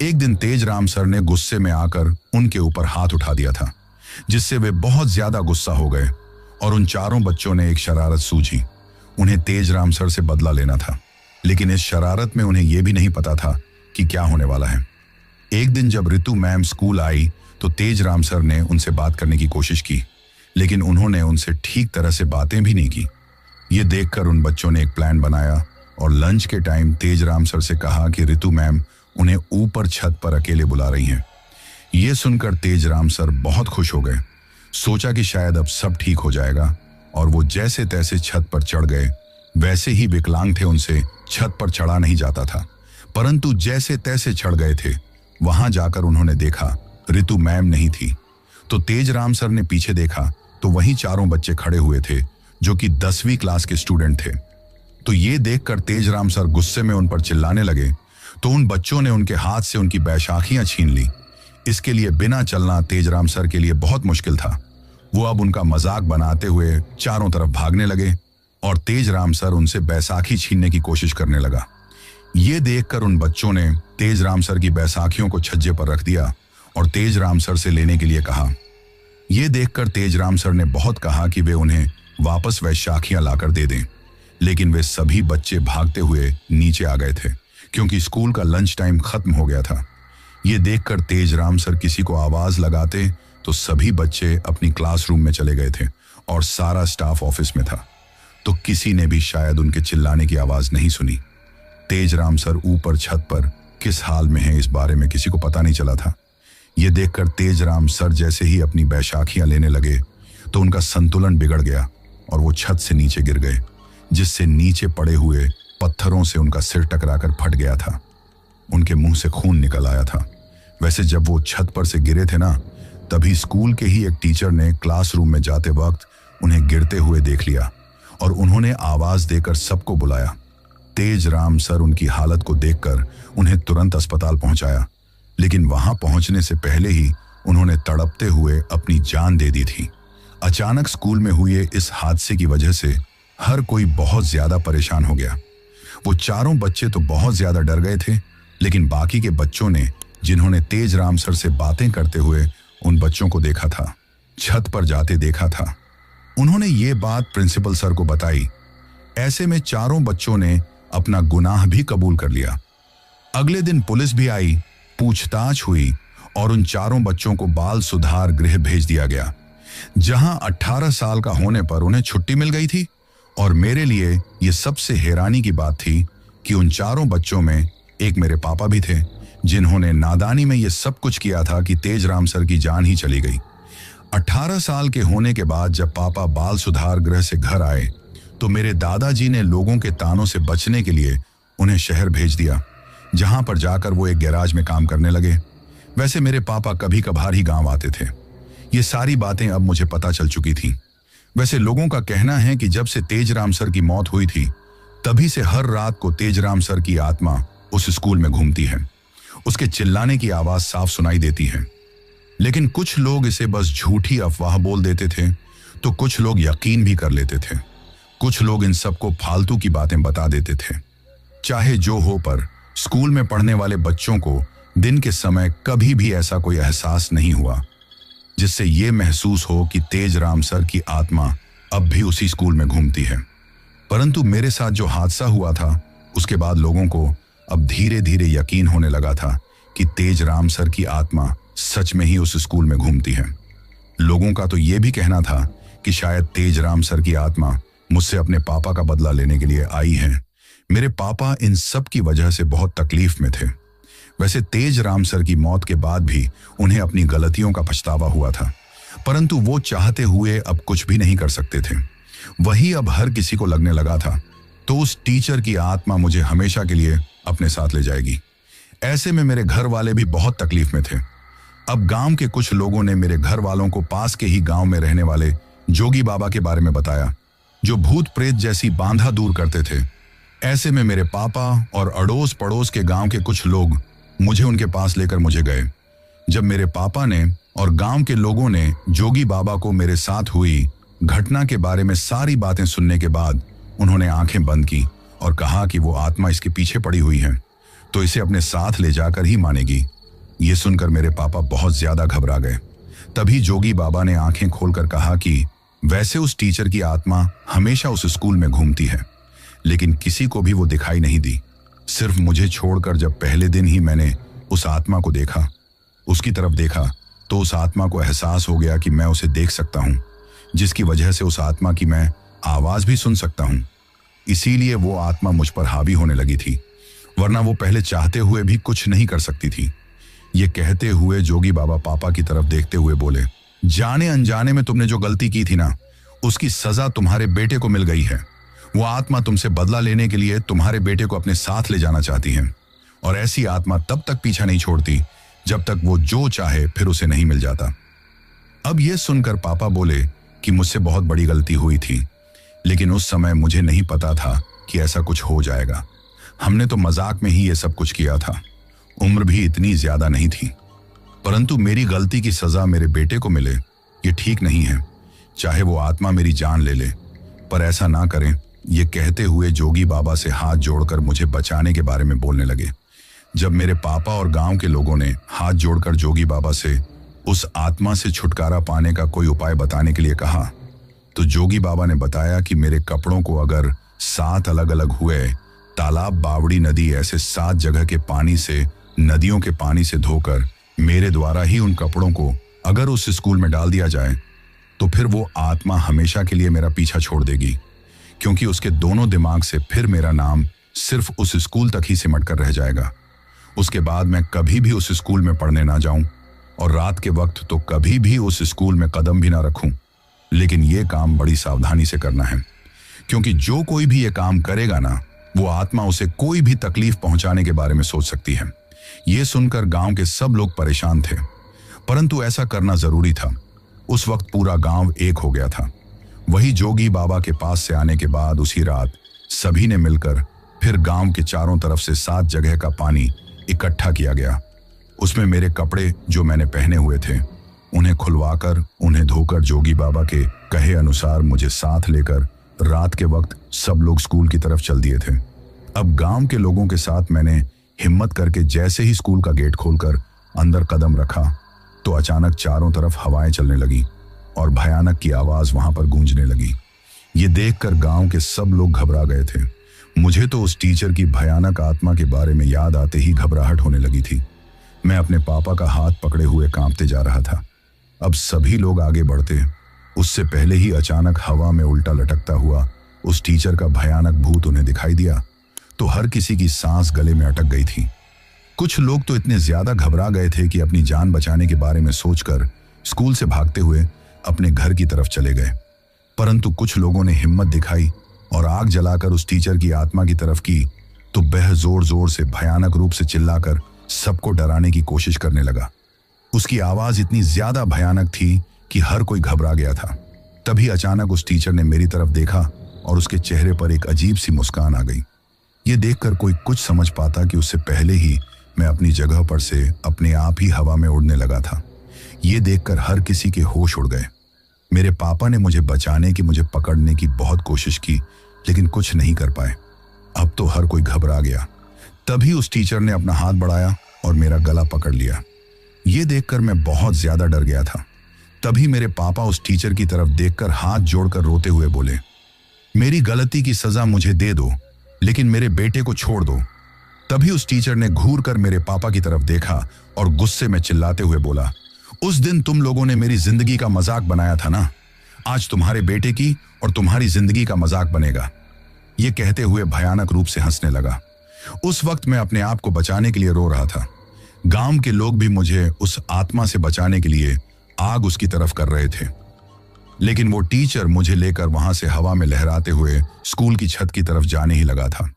एक दिन तेजराम सर ने गुस्से में आकर उनके ऊपर हाथ उठा दिया था, जिससे वे बहुत ज्यादा गुस्सा हो गए और उन चारों बच्चों ने एक शरारत सूझी। उन्हें तेजराम सर से बदला लेना था, लेकिन इस शरारत में उन्हें यह भी नहीं पता था कि क्या होने वाला है। एक दिन जब रितु मैम स्कूल आई तो तेजराम सर ने उनसे बात करने की कोशिश की, लेकिन उन्होंने उनसे ठीक तरह से बातें भी नहीं की। ये देखकर उन बच्चों ने एक प्लान बनाया और लंच के टाइम तेजराम सर से कहा कि रितु मैम उन्हें ऊपर छत पर अकेले बुला रही हैं। ये सुनकर तेजराम सर बहुत खुश हो गए। सोचा कि शायद अब सब ठीक हो जाएगा, और वो जैसे तैसे छत पर चढ़ गए। वैसे ही विकलांग थे, उनसे छत पर चढ़ा नहीं जाता था, परंतु जैसे तैसे चढ़ गए थे। वहां जाकर उन्होंने देखा रितु मैम नहीं थी। तो तेजराम सर ने पीछे देखा तो वहीं चारों बच्चे खड़े हुए थे, जो कि 10वीं क्लास के स्टूडेंट थे। तो ये देखकर तेजराम सर गुस्से में उन पर चिल्लाने लगे, तो उन बच्चों ने उनके हाथ से उनकी बैसाखियां छीन ली। इसके लिए बिना चलना तेजराम सर के लिए बहुत मुश्किल था। वो अब उनका मजाक बनाते हुए चारों तरफ भागने लगे और तेजराम सर उनसे बैसाखी छीनने की कोशिश करने लगा। ये देखकर उन बच्चों ने तेजराम सर की बैसाखियों को छज्जे पर रख दिया और तेजराम सर से लेने के लिए कहा। यह देखकर तेजराम सर ने बहुत कहा कि वे उन्हें वापस बैसाखियां लाकर दे दें, लेकिन वे सभी बच्चे भागते हुए नीचे आ गए थे, क्योंकि स्कूल का लंच टाइम खत्म हो गया था। ये देखकर तेजराम सर किसी को आवाज लगाते तो सभी बच्चे अपनी क्लासरूम में चले गए थे और सारा स्टाफ ऑफिस में था, तो किसी ने भी शायद उनके चिल्लाने की आवाज नहीं सुनी। तेजराम सर ऊपर छत पर किस हाल में हैं, इस बारे में किसी को पता नहीं चला था। यह देखकर तेजराम सर जैसे ही अपनी बैसाखियां लेने लगे तो उनका संतुलन बिगड़ गया और वो छत से नीचे गिर गए, जिससे नीचे पड़े हुए पत्थरों से उनका सिर टकराकर फट गया था। उनके मुंह से खून निकल आया था। वैसे जब वो छत पर से गिरे थे ना, तभी स्कूल के ही एक टीचर ने क्लासरूम में जाते वक्त उन्हें गिरते हुए देख लिया और उन्होंने आवाज देकर सबको बुलाया। तेजराम सर उनकी हालत को देखकर उन्हें तुरंत अस्पताल पहुंचाया, लेकिन वहां पहुंचने से पहले ही उन्होंने तड़पते हुए अपनी जान दे दी थी। अचानक स्कूल में हुए इस हादसे की वजह से हर कोई बहुत ज्यादा परेशान हो गया। वो चारों बच्चे तो बहुत ज्यादा डर गए थे, लेकिन बाकी के बच्चों ने जिन्होंने तेज राम सर से बातें करते हुए उन बच्चों को देखा था, छत पर जाते देखा था। उन्होंने ये बात प्रिंसिपल सर को बताई। ऐसे में चारों बच्चों ने अपना गुनाह भी कबूल कर लिया। अगले दिन पुलिस भी आई, पूछताछ हुई और उन चारों बच्चों को बाल सुधार गृह भेज दिया गया, जहां 18 साल का होने पर उन्हें छुट्टी मिल गई थी। और मेरे लिए यह सबसे हैरानी की बात थी कि उन चारों बच्चों में एक मेरे पापा भी थे, जिन्होंने नादानी में यह सब कुछ किया था कि तेज राम सर की जान ही चली गई। 18 साल के होने के बाद जब पापा बाल सुधार गृह से घर आए तो मेरे दादाजी ने लोगों के तानों से बचने के लिए उन्हें शहर भेज दिया, जहां पर जाकर वो एक गैराज में काम करने लगे। वैसे मेरे पापा कभी कभार ही गांव आते थे। ये सारी बातें अब मुझे पता चल चुकी थी। वैसे लोगों का कहना है कि जब से तेज राम सर की मौत हुई थी तभी से हर रात को तेज राम सर की आत्मा उस स्कूल में घूमती है। उसके चिल्लाने की आवाज साफ सुनाई देती है। लेकिन कुछ लोग इसे बस झूठी अफवाह बोल देते थे तो कुछ लोग यकीन भी कर लेते थे। कुछ लोग इन सबको फालतू की बातें बता देते थे। चाहे जो हो, पर स्कूल में पढ़ने वाले बच्चों को दिन के समय कभी भी ऐसा कोई एहसास नहीं हुआ जिससे ये महसूस हो कि तेज राम सर की आत्मा अब भी उसी स्कूल में घूमती है। परंतु मेरे साथ जो हादसा हुआ था उसके बाद लोगों को अब धीरे धीरे यकीन होने लगा था कि तेज राम सर की आत्मा सच में ही उस स्कूल में घूमती है। लोगों का तो ये भी कहना था कि शायद तेज राम सर की आत्मा मुझसे अपने पापा का बदला लेने के लिए आई है। मेरे पापा इन सब की वजह से बहुत तकलीफ में थे। वैसे तेज राम सर की मौत के बाद भी उन्हें अपनी गलतियों का पछतावा हुआ था, परंतु वो चाहते हुए अब कुछ भी नहीं कर सकते थे। वही अब हर किसी को लगने लगा था तो उस टीचर की आत्मा मुझे हमेशा के लिए अपने साथ ले जाएगी। ऐसे में मेरे घर वाले भी बहुत तकलीफ में थे। अब गांव के कुछ लोगों ने मेरे घर वालों को पास के ही गांव में रहने वाले जोगी बाबा के बारे में बताया, जो भूत प्रेत जैसी बांधा दूर करते थे। ऐसे में मेरे पापा और अड़ोस पड़ोस के गांव के कुछ लोग मुझे उनके पास लेकर मुझे गए। जब मेरे पापा ने और गांव के लोगों ने जोगी बाबा को मेरे साथ हुई घटना के बारे में सारी बातें सुनने के बाद उन्होंने आंखें बंद की और कहा कि वो आत्मा इसके पीछे पड़ी हुई है तो इसे अपने साथ ले जाकर ही मानेगी। ये सुनकर मेरे पापा बहुत ज्यादा घबरा गए। तभी जोगी बाबा ने आंखें खोलकर कहा कि वैसे उस टीचर की आत्मा हमेशा उस स्कूल में घूमती है, लेकिन किसी को भी वो दिखाई नहीं दी। सिर्फ मुझे छोड़कर जब पहले दिन ही मैंने उस आत्मा को देखा, उसकी तरफ देखा, तो उस आत्मा को एहसास हो गया कि मैं उसे देख सकता हूं, जिसकी वजह से उस आत्मा की मैं आवाज भी सुन सकता हूं। इसीलिए वो आत्मा मुझ पर हावी होने लगी थी, वरना वो पहले चाहते हुए भी कुछ नहीं कर सकती थी। ये कहते हुए जोगी बाबा पापा की तरफ देखते हुए बोले, जाने अनजाने में तुमने जो गलती की थी ना, उसकी सजा तुम्हारे बेटे को मिल गई है। वो आत्मा तुमसे बदला लेने के लिए तुम्हारे बेटे को अपने साथ ले जाना चाहती है, और ऐसी आत्मा तब तक पीछा नहीं छोड़ती जब तक वो जो चाहे फिर उसे नहीं मिल जाता। अब यह सुनकर पापा बोले कि मुझसे बहुत बड़ी गलती हुई थी, लेकिन उस समय मुझे नहीं पता था कि ऐसा कुछ हो जाएगा। हमने तो मजाक में ही ये सब कुछ किया था, उम्र भी इतनी ज्यादा नहीं थी। परंतु मेरी गलती की सजा मेरे बेटे को मिले ये ठीक नहीं है, चाहे वो आत्मा मेरी जान ले ले, पर ऐसा ना करें। ये कहते हुए जोगी बाबा से हाथ जोड़कर मुझे बचाने के बारे में बोलने लगे। जब मेरे पापा और गांव के लोगों ने हाथ जोड़कर जोगी बाबा से उस आत्मा से छुटकारा पाने का कोई उपाय बताने के लिए कहा, तो जोगी बाबा ने बताया कि मेरे कपड़ों को अगर 7 अलग अलग हुए तालाब, बावड़ी, नदी, ऐसे 7 जगह के पानी से, नदियों के पानी से धोकर मेरे द्वारा ही उन कपड़ों को अगर उस स्कूल में डाल दिया जाए तो फिर वो आत्मा हमेशा के लिए मेरा पीछा छोड़ देगी, क्योंकि उसके दोनों दिमाग से फिर मेरा नाम सिर्फ उस स्कूल तक ही सिमट कर रह जाएगा। उसके बाद मैं कभी भी उस स्कूल में पढ़ने ना जाऊं और रात के वक्त तो कभी भी उस स्कूल में कदम भी ना रखूं। लेकिन ये काम बड़ी सावधानी से करना है, क्योंकि जो कोई भी ये काम करेगा ना, वो आत्मा उसे कोई भी तकलीफ पहुंचाने के बारे में सोच सकती है। ये सुनकर गांव के सब लोग परेशान थे, परंतु ऐसा करना जरूरी था। उस वक्त पूरा गांव एक हो गया था। वही जोगी बाबा के पास से आने के बाद उसी रात सभी ने मिलकर फिर गांव के चारों तरफ से 7 जगह का पानी इकट्ठा किया गया। उसमें मेरे कपड़े जो मैंने पहने हुए थे उन्हें खुलवाकर, उन्हें धोकर जोगी बाबा के कहे अनुसार मुझे साथ लेकर रात के वक्त सब लोग स्कूल की तरफ चल दिए थे। अब गांव के लोगों के साथ मैंने हिम्मत करके जैसे ही स्कूल का गेट खोलकर अंदर कदम रखा तो अचानक चारों तरफ हवाएं चलने लगी और भयानक की आवाज वहां पर गूंजने लगी। ये देखकर गांव के सब लोग घबरा गए थे। मुझे तो उस टीचर की भयानक आत्मा के बारे में याद आते ही घबराहट होने लगी थी। मैं अपने पापा का हाथ पकड़े हुए कांपते जा रहा था। अब सभी लोग आगे बढ़ते, उससे पहले ही अचानक हवा में उल्टा लटकता हुआ उस टीचर का भयानक भूत उन्हें दिखाई दिया तो हर किसी की सांस गले में अटक गई थी। कुछ लोग तो इतने ज्यादा घबरा गए थे कि अपनी जान बचाने के बारे में सोचकर स्कूल से भागते हुए अपने घर की तरफ चले गए। परंतु कुछ लोगों ने हिम्मत दिखाई और आग जलाकर उस टीचर की आत्मा की तरफ की तो वह जोर जोर से भयानक रूप से चिल्लाकर सबको डराने की कोशिश करने लगा। उसकी आवाज इतनी ज्यादा भयानक थी कि हर कोई घबरा गया था। तभी अचानक उस टीचर ने मेरी तरफ देखा और उसके चेहरे पर एक अजीब सी मुस्कान आ गई। ये देखकर कोई कुछ समझ पाता कि उससे पहले ही मैं अपनी जगह पर से अपने आप ही हवा में उड़ने लगा था। ये देखकर हर किसी के होश उड़ गए। मेरे पापा ने मुझे बचाने की, मुझे पकड़ने की बहुत कोशिश की, लेकिन कुछ नहीं कर पाए। अब तो हर कोई घबरा गया। तभी उस टीचर ने अपना हाथ बढ़ाया और मेरा गला पकड़ लिया। ये देखकर मैं बहुत ज्यादा डर गया था। तभी मेरे पापा उस टीचर की तरफ देखकर हाथ जोड़कर रोते हुए बोले, मेरी गलती की सजा मुझे दे दो, लेकिन मेरे बेटे को छोड़ दो। तभी उस टीचर ने घूर कर मेरे पापा की तरफ देखा और गुस्से में चिल्लाते हुए बोला, उस दिन तुम लोगों ने मेरी जिंदगी का मजाक बनाया था ना, आज तुम्हारे बेटे की और तुम्हारी जिंदगी का मजाक बनेगा। ये कहते हुए भयानक रूप से हंसने लगा। उस वक्त मैं अपने आप को बचाने के लिए रो रहा था। गांव के लोग भी मुझे उस आत्मा से बचाने के लिए आग उसकी तरफ कर रहे थे, लेकिन वो टीचर मुझे लेकर वहां से हवा में लहराते हुए स्कूल की छत की तरफ जाने ही लगा था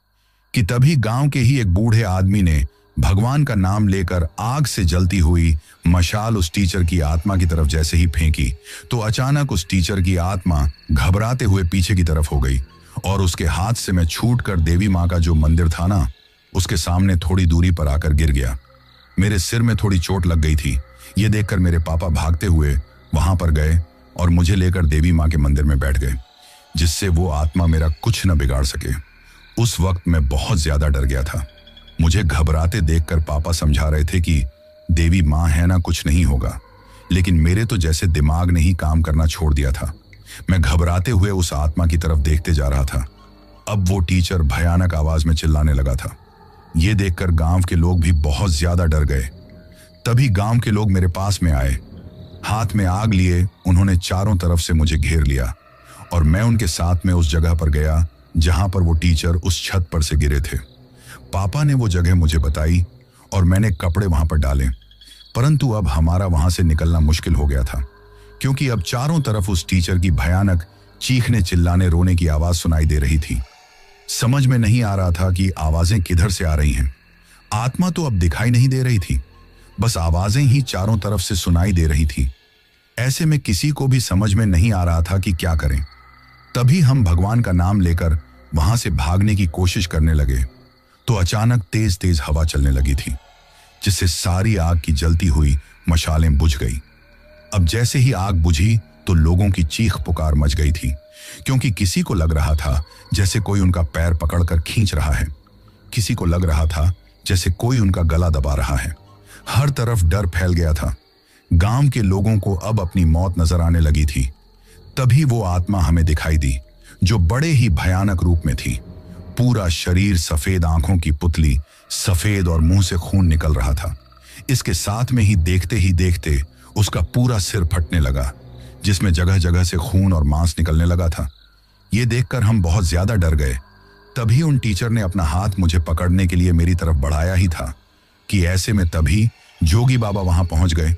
कि तभी गांव के ही एक बूढ़े आदमी ने भगवान का नाम लेकर आग से जलती हुई मशाल उस टीचर की आत्मा की तरफ जैसे ही फेंकी तो अचानक उस टीचर की आत्मा घबराते हुए पीछे की तरफ हो गई और उसके हाथ से मैं छूटकर देवी माँ का जो मंदिर था ना, उसके सामने थोड़ी दूरी पर आकर गिर गया। मेरे सिर में थोड़ी चोट लग गई थी। ये देखकर मेरे पापा भागते हुए वहां पर गए और मुझे लेकर देवी माँ के मंदिर में बैठ गए, जिससे वो आत्मा मेरा कुछ न बिगाड़ सके। उस वक्त मैं बहुत ज्यादा डर गया था। मुझे घबराते देखकर पापा समझा रहे थे कि देवी माँ है ना, कुछ नहीं होगा, लेकिन मेरे तो जैसे दिमाग ने ही काम करना छोड़ दिया था। मैं घबराते हुए उस आत्मा की तरफ देखते जा रहा था। अब वो टीचर भयानक आवाज में चिल्लाने लगा था। ये देखकर गांव के लोग भी बहुत ज्यादा डर गए। तभी गांव के लोग मेरे पास में आए, हाथ में आग लिए। उन्होंने चारों तरफ से मुझे घेर लिया और मैं उनके साथ में उस जगह पर गया जहां पर वो टीचर उस छत पर से गिरे थे। पापा ने वो जगह मुझे बताई और मैंने कपड़े वहां पर डाले, परंतु अब हमारा वहां से निकलना मुश्किल हो गया था, क्योंकि अब चारों तरफ उस टीचर की भयानक चीखने, चिल्लाने, रोने की आवाज सुनाई दे रही थी। समझ में नहीं आ रहा था कि आवाजें किधर से आ रही हैं। आत्मा तो अब दिखाई नहीं दे रही थी, बस आवाजें ही चारों तरफ से सुनाई दे रही थी। ऐसे में किसी को भी समझ में नहीं आ रहा था कि क्या करें। तभी हम भगवान का नाम लेकर वहां से भागने की कोशिश करने लगे तो अचानक तेज तेज हवा चलने लगी थी, जिससे सारी आग की जलती हुई मशालें बुझ गई। अब जैसे ही आग बुझी तो लोगों की चीख पुकार मच गई थी, क्योंकि किसी को लग रहा था जैसे कोई उनका पैर पकड़कर खींच रहा है, किसी को लग रहा था जैसे कोई उनका गला दबा रहा है। हर तरफ डर फैल गया था। गांव के लोगों को अब अपनी मौत नजर आने लगी थी। तभी वो आत्मा हमें दिखाई दी, जो बड़े ही भयानक रूप में थी। पूरा शरीर सफेद, आंखों की पुतली सफेद और मुंह से खून निकल रहा था। इसके साथ में ही देखते उसका पूरा सिर फटने लगा, जिसमें जगह जगह से खून और मांस निकलने लगा था। ये देखकर हम बहुत ज्यादा डर गए। तभी उन टीचर ने अपना हाथ मुझे पकड़ने के लिए मेरी तरफ बढ़ाया ही था कि ऐसे में तभी जोगी बाबा वहां पहुंच गए।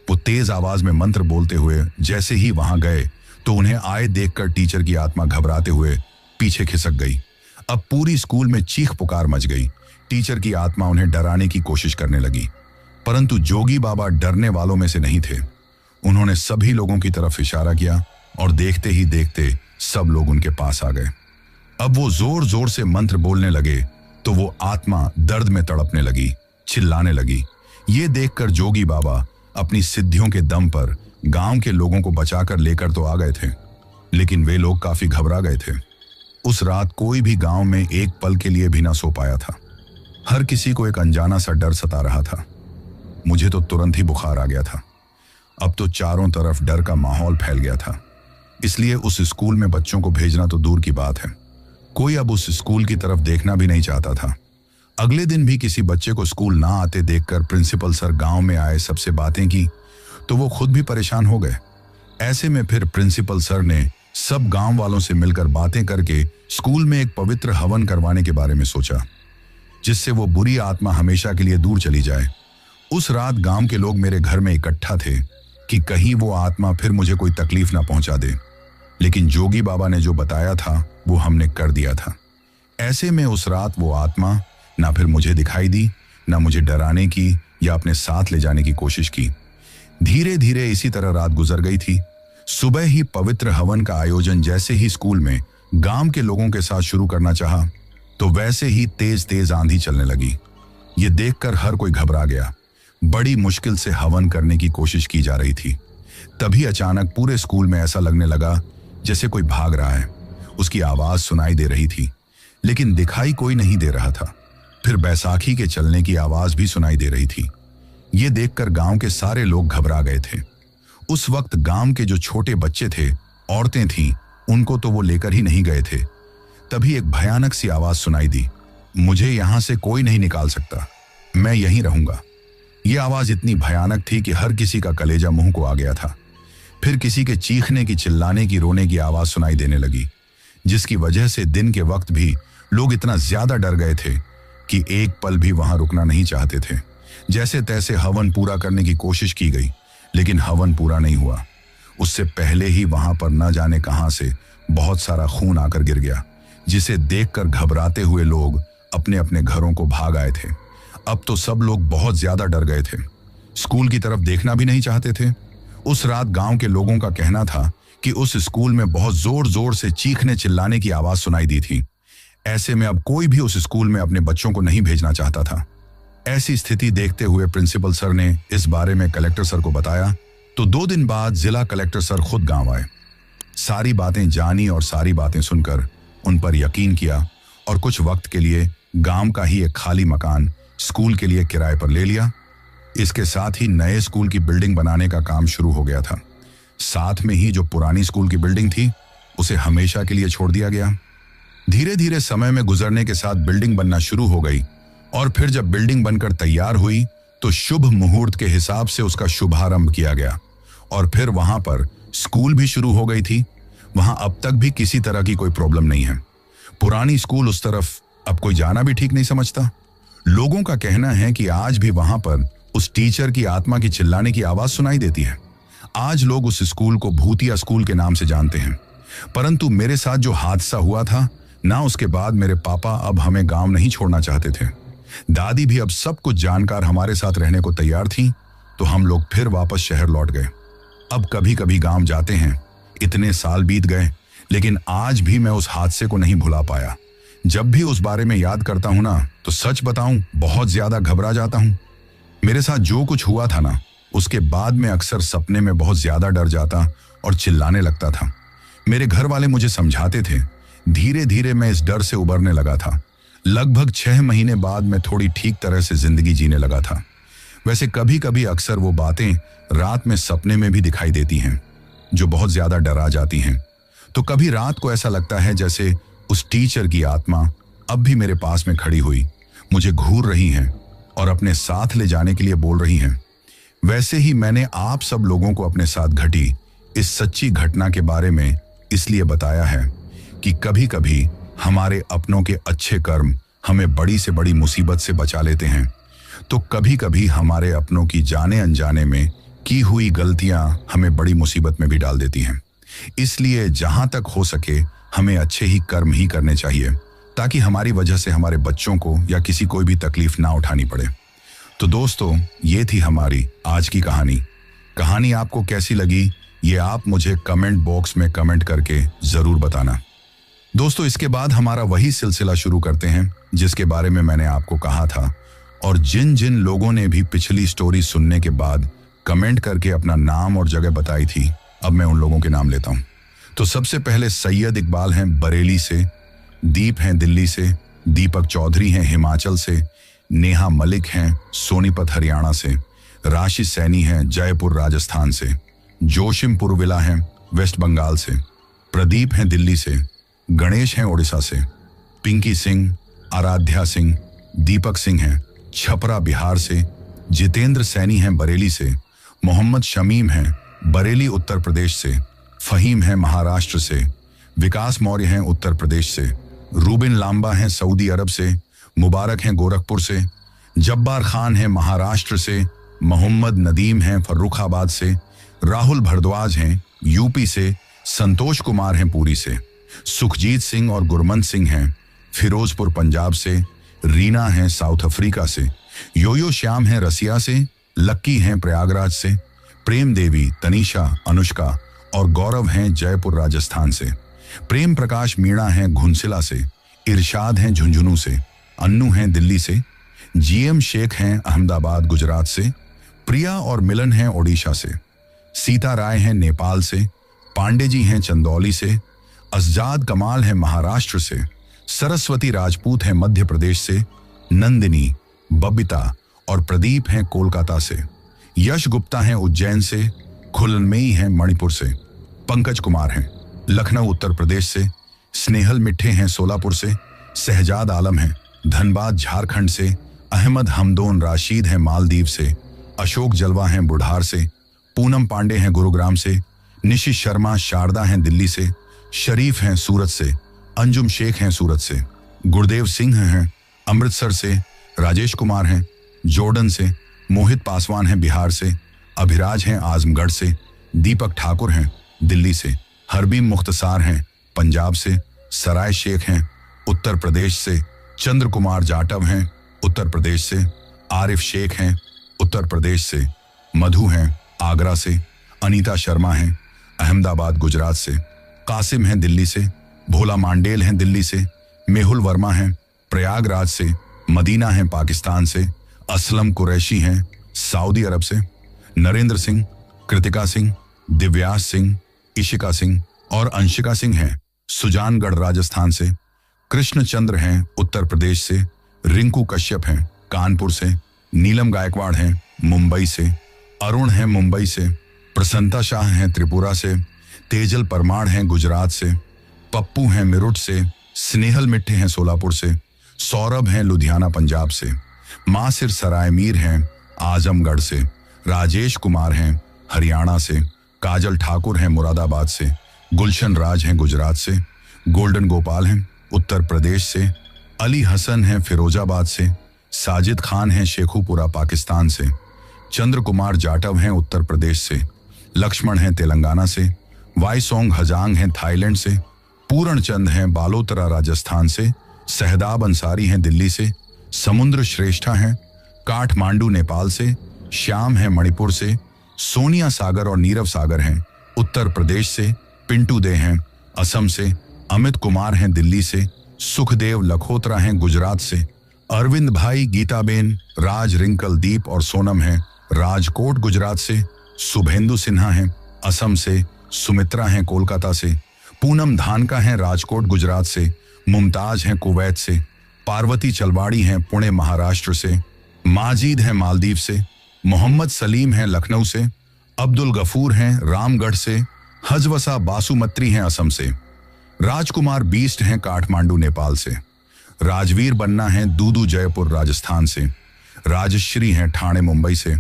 वो तेज आवाज में मंत्र बोलते हुए जैसे ही वहां गए तो उन्हें आए देखकर टीचर की आत्मा घबराते हुए पीछे खिसक गई। अब पूरी स्कूल में चीख पुकार मच गई। टीचर की आत्मा उन्हें डराने की कोशिश करने लगी, परंतु जोगी बाबा डरने वालों में से नहीं थे। उन्होंने सभी लोगों की तरफ इशारा किया और देखते ही देखते सब लोग उनके पास आ गए। अब वो जोर जोर से मंत्र बोलने लगे तो वो आत्मा दर्द में तड़पने लगी, चिल्लाने लगी। ये देखकर जोगी बाबा अपनी सिद्धियों के दम पर गांव के लोगों को बचाकर लेकर तो आ गए थे, लेकिन वे लोग काफी घबरा गए थे। उस रात कोई भी गांव में एक पल के लिए भी ना सो पाया था। हर किसी को एक अनजाना सा डर सता रहा था। मुझे तो तुरंत ही बुखार आ गया था। अब तो चारों तरफ डर का माहौल फैल गया था। इसलिए उस स्कूल में बच्चों को भेजना तो दूर की बात है, कोई अब उस स्कूल की तरफ देखना भी नहीं चाहता था। अगले दिन भी किसी बच्चे को स्कूल ना आते देखकर प्रिंसिपल सर गांव में आए, सबसे बातें की तो वो खुद भी परेशान हो गए। ऐसे में फिर प्रिंसिपल सर ने सब गांव वालों से मिलकर बातें करके स्कूल में एक पवित्र हवन करवाने के बारे में सोचा, जिससे वो बुरी आत्मा हमेशा के लिए दूर चली जाए। उस रात गांव के लोग मेरे घर में इकट्ठा थे कि कहीं वो आत्मा फिर मुझे कोई तकलीफ ना पहुंचा दे, लेकिन जोगी बाबा ने जो बताया था वो हमने कर दिया था। ऐसे में उस रात वो आत्मा ना फिर मुझे दिखाई दी, ना मुझे डराने की या अपने साथ ले जाने की कोशिश की। धीरे धीरे इसी तरह रात गुजर गई थी। सुबह ही पवित्र हवन का आयोजन जैसे ही स्कूल में गांव के लोगों के साथ शुरू करना चाहा, तो वैसे ही तेज तेज आंधी चलने लगी। ये देखकर हर कोई घबरा गया। बड़ी मुश्किल से हवन करने की कोशिश की जा रही थी। तभी अचानक पूरे स्कूल में ऐसा लगने लगा जैसे कोई भाग रहा है। उसकी आवाज सुनाई दे रही थी, लेकिन दिखाई कोई नहीं दे रहा था। फिर बैसाखी के चलने की आवाज भी सुनाई दे रही थी। ये देखकर गांव के सारे लोग घबरा गए थे। उस वक्त गांव के जो छोटे बच्चे थे, औरतें थीं, उनको तो वो लेकर ही नहीं गए थे। तभी एक भयानक सी आवाज सुनाई दी, मुझे यहां से कोई नहीं निकाल सकता, मैं यहीं रहूंगा। यह आवाज इतनी भयानक थी कि हर किसी का कलेजा मुंह को आ गया था। फिर किसी के चीखने की, चिल्लाने की, रोने की आवाज सुनाई देने लगी, जिसकी वजह से दिन के वक्त भी लोग इतना ज्यादा डर गए थे कि एक पल भी वहां रुकना नहीं चाहते थे। जैसे तैसे हवन पूरा करने की कोशिश की गई, लेकिन हवन पूरा नहीं हुआ। उससे पहले ही वहां पर न जाने कहां से बहुत सारा खून आकर गिर गया, जिसे देखकर घबराते हुए लोग अपने अपने घरों को भाग आए थे। अब तो सब लोग बहुत ज्यादा डर गए थे, स्कूल की तरफ देखना भी नहीं चाहते थे। उस रात गांव के लोगों का कहना था कि उस स्कूल में बहुत जोर जोर से चीखने चिल्लाने की आवाज सुनाई दी थी। ऐसे में अब कोई भी उस स्कूल में अपने बच्चों को नहीं भेजना चाहता था। ऐसी स्थिति देखते हुए प्रिंसिपल सर ने इस बारे में कलेक्टर सर को बताया, तो 2 दिन बाद जिला कलेक्टर सर खुद गांव आए। सारी बातें जानी और सारी बातें सुनकर उन पर यकीन किया और कुछ वक्त के लिए गांव का ही एक खाली मकान स्कूल के लिए किराए पर ले लिया। इसके साथ ही नए स्कूल की बिल्डिंग बनाने का काम शुरू हो गया था। साथ में ही जो पुरानी स्कूल की बिल्डिंग थी उसे हमेशा के लिए छोड़ दिया गया। धीरे धीरे समय में गुजरने के साथ बिल्डिंग बनना शुरू हो गई और फिर जब बिल्डिंग बनकर तैयार हुई तो शुभ मुहूर्त के हिसाब से उसका शुभारंभ किया गया और फिर वहां पर स्कूल भी शुरू हो गई थी। वहां अब तक भी किसी तरह की कोई प्रॉब्लम नहीं है। पुरानी स्कूल उस तरफ अब कोई जाना भी ठीक नहीं समझता। लोगों का कहना है कि आज भी वहां पर उस टीचर की आत्मा की चिल्लाने की आवाज सुनाई देती है। आज लोग उस स्कूल को भूतिया स्कूल के नाम से जानते हैं। परंतु मेरे साथ जो हादसा हुआ था ना, उसके बाद मेरे पापा अब हमें गांव नहीं छोड़ना चाहते थे। दादी भी अब सब कुछ जानकार हमारे साथ रहने को तैयार थी, तो हम लोग फिर वापस शहर लौट गए। अब कभी कभी गांव जाते हैं। इतने साल बीत गए, लेकिन आज भी मैं उस हादसे को नहीं भुला पाया। जब भी उस बारे में याद करता हूं ना, तो सच बताऊं बहुत ज्यादा घबरा जाता हूं। मेरे साथ जो कुछ हुआ था ना, उसके बाद मैं अक्सर सपने में बहुत ज्यादा डर जाता और चिल्लाने लगता था। मेरे घर वाले मुझे समझाते थे। धीरे धीरे मैं इस डर से उबरने लगा था। लगभग 6 महीने बाद मैं थोड़ी ठीक तरह से जिंदगी जीने लगा था। वैसे कभी कभी अक्सर वो बातें रात में सपने में भी दिखाई देती हैं, जो बहुत ज्यादा डरा जाती हैं। तो कभी रात को ऐसा लगता है जैसे उस टीचर की आत्मा अब भी मेरे पास में खड़ी हुई मुझे घूर रही हैं और अपने साथ ले जाने के लिए बोल रही हैं। वैसे ही मैंने आप सब लोगों को अपने साथ घटी इस सच्ची घटना के बारे में इसलिए बताया है कि कभी कभी हमारे अपनों के अच्छे कर्म हमें बड़ी से बड़ी मुसीबत से बचा लेते हैं, तो कभी कभी हमारे अपनों की जाने अनजाने में की हुई गलतियां हमें बड़ी मुसीबत में भी डाल देती हैं। इसलिए जहां तक हो सके हमें अच्छे ही कर्म ही करने चाहिए, ताकि हमारी वजह से हमारे बच्चों को या किसी कोई भी तकलीफ ना उठानी पड़े। तो दोस्तों, ये थी हमारी आज की कहानी। कहानी आपको कैसी लगी ये आप मुझे कमेंट बॉक्स में कमेंट करके जरूर बताना। दोस्तों, इसके बाद हमारा वही सिलसिला शुरू करते हैं जिसके बारे में मैंने आपको कहा था, और जिन जिन लोगों ने भी पिछली स्टोरी सुनने के बाद कमेंट करके अपना नाम और जगह बताई थी, अब मैं उन लोगों के नाम लेता हूं। तो सबसे पहले सैयद इकबाल हैं बरेली से, दीप हैं दिल्ली से, दीपक चौधरी हैं हिमाचल से, नेहा मलिक हैं सोनीपत हरियाणा से, राशि सैनी हैं जयपुर राजस्थान से। जोशिम पुरविला हैं वेस्ट बंगाल से। प्रदीप हैं दिल्ली से। गणेश हैं ओडिशा से। पिंकी सिंह, आराध्या सिंह, दीपक सिंह हैं छपरा बिहार से। जितेंद्र सैनी हैं बरेली से। मोहम्मद शमीम हैं बरेली उत्तर प्रदेश से। फहीम हैं महाराष्ट्र से। विकास मौर्य हैं उत्तर प्रदेश से। रूबिन लांबा हैं सऊदी अरब से। मुबारक हैं गोरखपुर से। जब्बार खान हैं महाराष्ट्र से। मोहम्मद नदीम हैं फर्रुखाबाद से। राहुल भारद्वाज हैं यूपी से। संतोष कुमार हैं पुरी से। सुखजीत सिंह और गुरमंत सिंह हैं फिरोजपुर पंजाब से। रीना हैं साउथ अफ्रीका से। योयो श्याम हैं रसिया से। लक्की हैं प्रयागराज से। प्रेम देवी, तनीषा, अनुष्का और गौरव हैं जयपुर राजस्थान से। प्रेम प्रकाश मीणा हैं घुनसिला से। इरशाद हैं झुंझुनू से। अन्नू हैं दिल्ली से। जीएम शेख हैं अहमदाबाद गुजरात से। प्रिया और मिलन हैं ओडिशा से। सीता राय हैं नेपाल से। पांडे जी हैं चंदौली से। असजाद कमाल हैं महाराष्ट्र से। सरस्वती राजपूत हैं मध्य प्रदेश से। नंदिनी, बबीता और प्रदीप हैं कोलकाता से। यश गुप्ता हैं उज्जैन से। खुलनमेई हैं मणिपुर से। पंकज कुमार हैं लखनऊ उत्तर प्रदेश से। स्नेहल मिठे हैं सोलापुर से। शहजाद आलम हैं धनबाद झारखंड से। अहमद हमदोन राशिद हैं मालदीव से। अशोक जलवा हैं बुढ़ार से। पूनम पांडे हैं गुरुग्राम से। निशि शर्मा शारदा हैं दिल्ली से। शरीफ हैं सूरत से। अंजुम शेख हैं सूरत से। गुरदेव सिंह हैं अमृतसर से। राजेश कुमार हैं जॉर्डन से। मोहित पासवान हैं बिहार से। अभिराज हैं आजमगढ़ से। दीपक ठाकुर हैं दिल्ली से। हरबीम मुख्तसार हैं पंजाब से। सराय शेख हैं उत्तर प्रदेश से। चंद्र कुमार जाटव हैं उत्तर प्रदेश से। आरिफ शेख हैं उत्तर प्रदेश से। मधु हैं आगरा से। अनीता शर्मा हैं अहमदाबाद गुजरात से। कासिम हैं दिल्ली से। भोला मांडेल हैं दिल्ली से। मेहुल वर्मा हैं प्रयागराज से। मदीना हैं पाकिस्तान से। असलम कुरैशी हैं सऊदी अरब से। नरेंद्र सिंह, कृतिका सिंह, दिव्यास सिंह, इशिका सिंह और अंशिका सिंह हैं सुजानगढ़ राजस्थान से। कृष्ण चंद्र हैं उत्तर प्रदेश से। रिंकू कश्यप हैं कानपुर से। नीलम गायकवाड़ हैं मुंबई से। अरुण हैं मुंबई से। प्रसन्नता शाह हैं त्रिपुरा से। तेजल परमार हैं गुजरात से। पप्पू हैं मेरठ से। स्नेहल मिट्ठे हैं सोलापुर से। सौरभ हैं लुधियाना पंजाब से। मासिर सराय मीर हैं आजमगढ़ से। राजेश कुमार हैं हरियाणा से। काजल ठाकुर हैं मुरादाबाद से। गुलशन राज हैं गुजरात से। गोल्डन गोपाल हैं उत्तर प्रदेश से। अली हसन हैं फिरोजाबाद से। साजिद खान हैं शेखुपुरा पाकिस्तान से। चंद्र कुमार जाटव हैं उत्तर प्रदेश से। लक्ष्मण हैं तेलंगाना से। वाईसोंग हजांग हैं थाईलैंड से। पूर्ण चंद हैं बालोतरा राजस्थान से। सहदाब अंसारी हैं दिल्ली से। समुद्र श्रेष्ठा हैं काठमांडू नेपाल से। श्याम हैं मणिपुर से। सोनिया सागर और नीरव सागर हैं उत्तर प्रदेश से। पिंटू दे हैं असम से। अमित कुमार हैं दिल्ली से। सुखदेव लखोत्रा हैं गुजरात से। अरविंद भाई, गीताबेन, राज, रिंकल, दीप और सोनम हैं राजकोट गुजरात से। शुभेंदु सिन्हा हैं असम से। सुमित्रा हैं कोलकाता से। पूनम धानका हैं राजकोट गुजरात से। मुमताज हैं कुवैत से। पार्वती चलवाड़ी हैं पुणे महाराष्ट्र से। माजिद हैं मालदीव से। मोहम्मद सलीम हैं लखनऊ से। अब्दुल गफूर हैं रामगढ़ से। हजवसा बासुमत्री हैं असम से। राजकुमार बीस्ट हैं काठमांडू नेपाल से। राजवीर बन्ना हैं दूदू जयपुर राजस्थान से। राजश्री हैं ठाणे मुंबई से।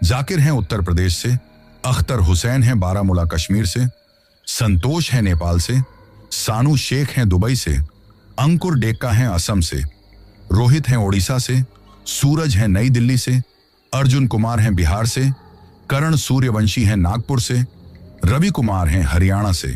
जाकिर हैं उत्तर प्रदेश से। अख्तर हुसैन हैं बारामूला कश्मीर से। संतोष हैं नेपाल से। सानू शेख हैं दुबई से। अंकुर डेक्का हैं असम से। रोहित हैं ओडिशा से। सूरज हैं नई दिल्ली से। अर्जुन कुमार हैं बिहार से। करण सूर्यवंशी हैं नागपुर से। रवि कुमार हैं हरियाणा से।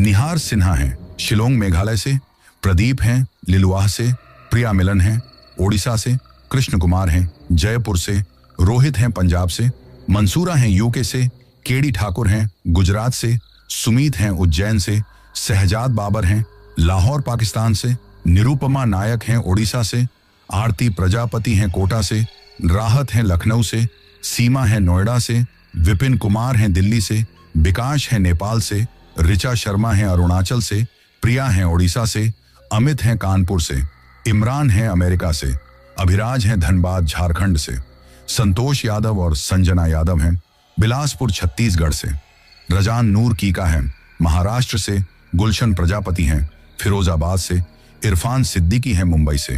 निहार सिन्हा हैं शिलोंग मेघालय से। प्रदीप हैं लिलुआह से। प्रिया मिलन हैं ओडिशा से। कृष्ण कुमार हैं जयपुर से। रोहित हैं पंजाब से। मंसूरा हैं यूके से। केडी ठाकुर हैं गुजरात से। सुमीत हैं उज्जैन से। शहजाद बाबर हैं लाहौर पाकिस्तान से। निरुपमा नायक हैं ओडिशा से। आरती प्रजापति हैं कोटा से। राहत हैं लखनऊ से। सीमा हैं नोएडा से। विपिन कुमार हैं दिल्ली से। विकास हैं नेपाल से। ऋचा शर्मा हैं अरुणाचल से। प्रिया हैं ओडिशा से। अमित हैं कानपुर से। इमरान हैं अमेरिका से। अभिराज हैं धनबाद झारखंड से। संतोष यादव और संजना यादव हैं बिलासपुर छत्तीसगढ़ से। रजान नूर कीका हैं महाराष्ट्र से। गुलशन प्रजापति हैं फिरोजाबाद से। इरफान सिद्दीकी हैं मुंबई से।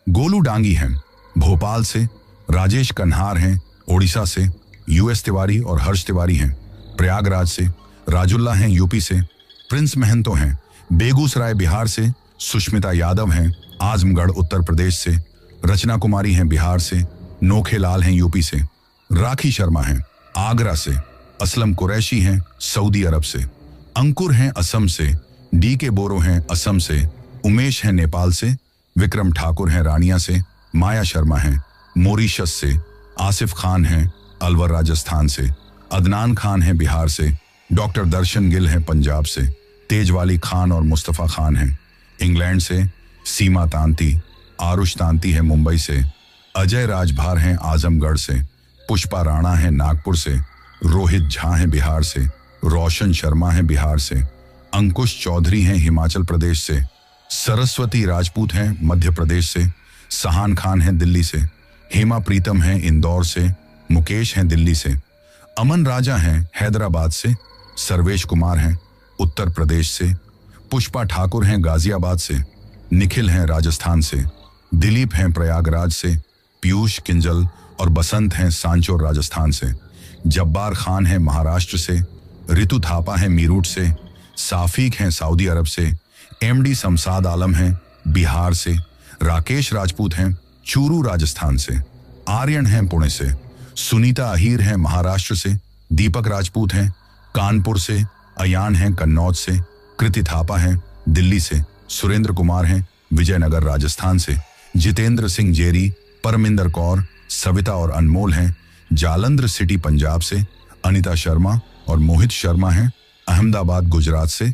गोलू डांगी हैं भोपाल से। राजेश कन्हार हैं ओडिशा से। यूएस तिवारी और हर्ष तिवारी हैं प्रयागराज से। राजुल्ला हैं यूपी से। प्रिंस महंतो हैं बेगूसराय बिहार से। सुष्मिता यादव हैं आजमगढ़ उत्तर प्रदेश से। रचना कुमारी हैं बिहार से। नोखे लाल हैं यूपी से। राखी शर्मा हैं आगरा से। असलम कुरैशी हैं सऊदी अरब से। अंकुर हैं असम से। DK बोरो हैं असम से। उमेश हैं नेपाल से। विक्रम ठाकुर हैं रानिया से। माया शर्मा हैं मॉरिशस से। आसिफ खान हैं अलवर राजस्थान से। अदनान खान हैं बिहार से। डॉक्टर दर्शन गिल हैं पंजाब से। तेजवाली खान और मुस्तफ़ा खान हैं इंग्लैंड से। सीमा तांती आरुष तांती है मुंबई से। अजय राजभार हैं आजमगढ़ से। पुष्पा राणा हैं नागपुर से। रोहित झा हैं बिहार से। रोशन शर्मा हैं बिहार से। अंकुश चौधरी हैं हिमाचल प्रदेश से। सरस्वती राजपूत हैं मध्य प्रदेश से। सहान खान हैं दिल्ली से। हेमा प्रीतम हैं इंदौर से। मुकेश हैं दिल्ली से। अमन राजा हैं हैदराबाद से। सर्वेश कुमार हैं उत्तर प्रदेश से। पुष्पा ठाकुर हैं गाजियाबाद से। निखिल हैं राजस्थान से। दिलीप हैं प्रयागराज से। पीयूष किंजल और बसंत हैं सांचौर राजस्थान से। जब्बार खान हैं महाराष्ट्र से। रितु थापा हैं मीरूट से। साफिक हैं सऊदी अरब से। MD शमसाद आलम हैं बिहार से। राकेश राजपूत हैं चूरू राजस्थान से। आर्यन हैं पुणे से। सुनीता अहीर हैं महाराष्ट्र से। दीपक राजपूत हैं कानपुर से। अयान हैं कन्नौज से। कृति थापा हैं दिल्ली से। सुरेंद्र कुमार हैं विजयनगर राजस्थान से। जितेंद्र सिंह जेरी, परमिंदर कौर, सविता और अनमोल हैं जालंधर सिटी पंजाब से। अनिता शर्मा और मोहित शर्मा हैं अहमदाबाद गुजरात से।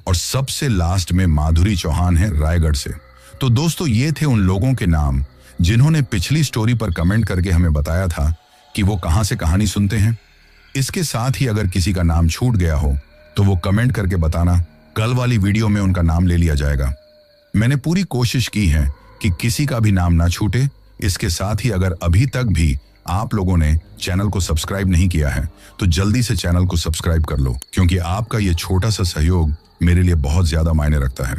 और सबसे लास्ट में माधुरी चौहान हैं रायगढ़ से। तो दोस्तों ये थे उन लोगों के नाम जिन्होंने पिछली स्टोरी पर कमेंट करके हमें बताया था कि वो कहां से कहानी सुनते हैं। इसके साथ ही अगर किसी का नाम छूट गया हो तो वो कमेंट करके बताना, कल वाली वीडियो में उनका नाम ले लिया जाएगा। मैंने पूरी कोशिश की है कि किसी का भी नाम ना छूटे। इसके साथ ही अगर अभी तक भी आप लोगों ने चैनल को सब्सक्राइब नहीं किया है तो जल्दी से चैनल को सब्सक्राइब कर लो, क्योंकि आपका ये छोटा सा सहयोग मेरे लिए बहुत ज्यादा मायने रखता है।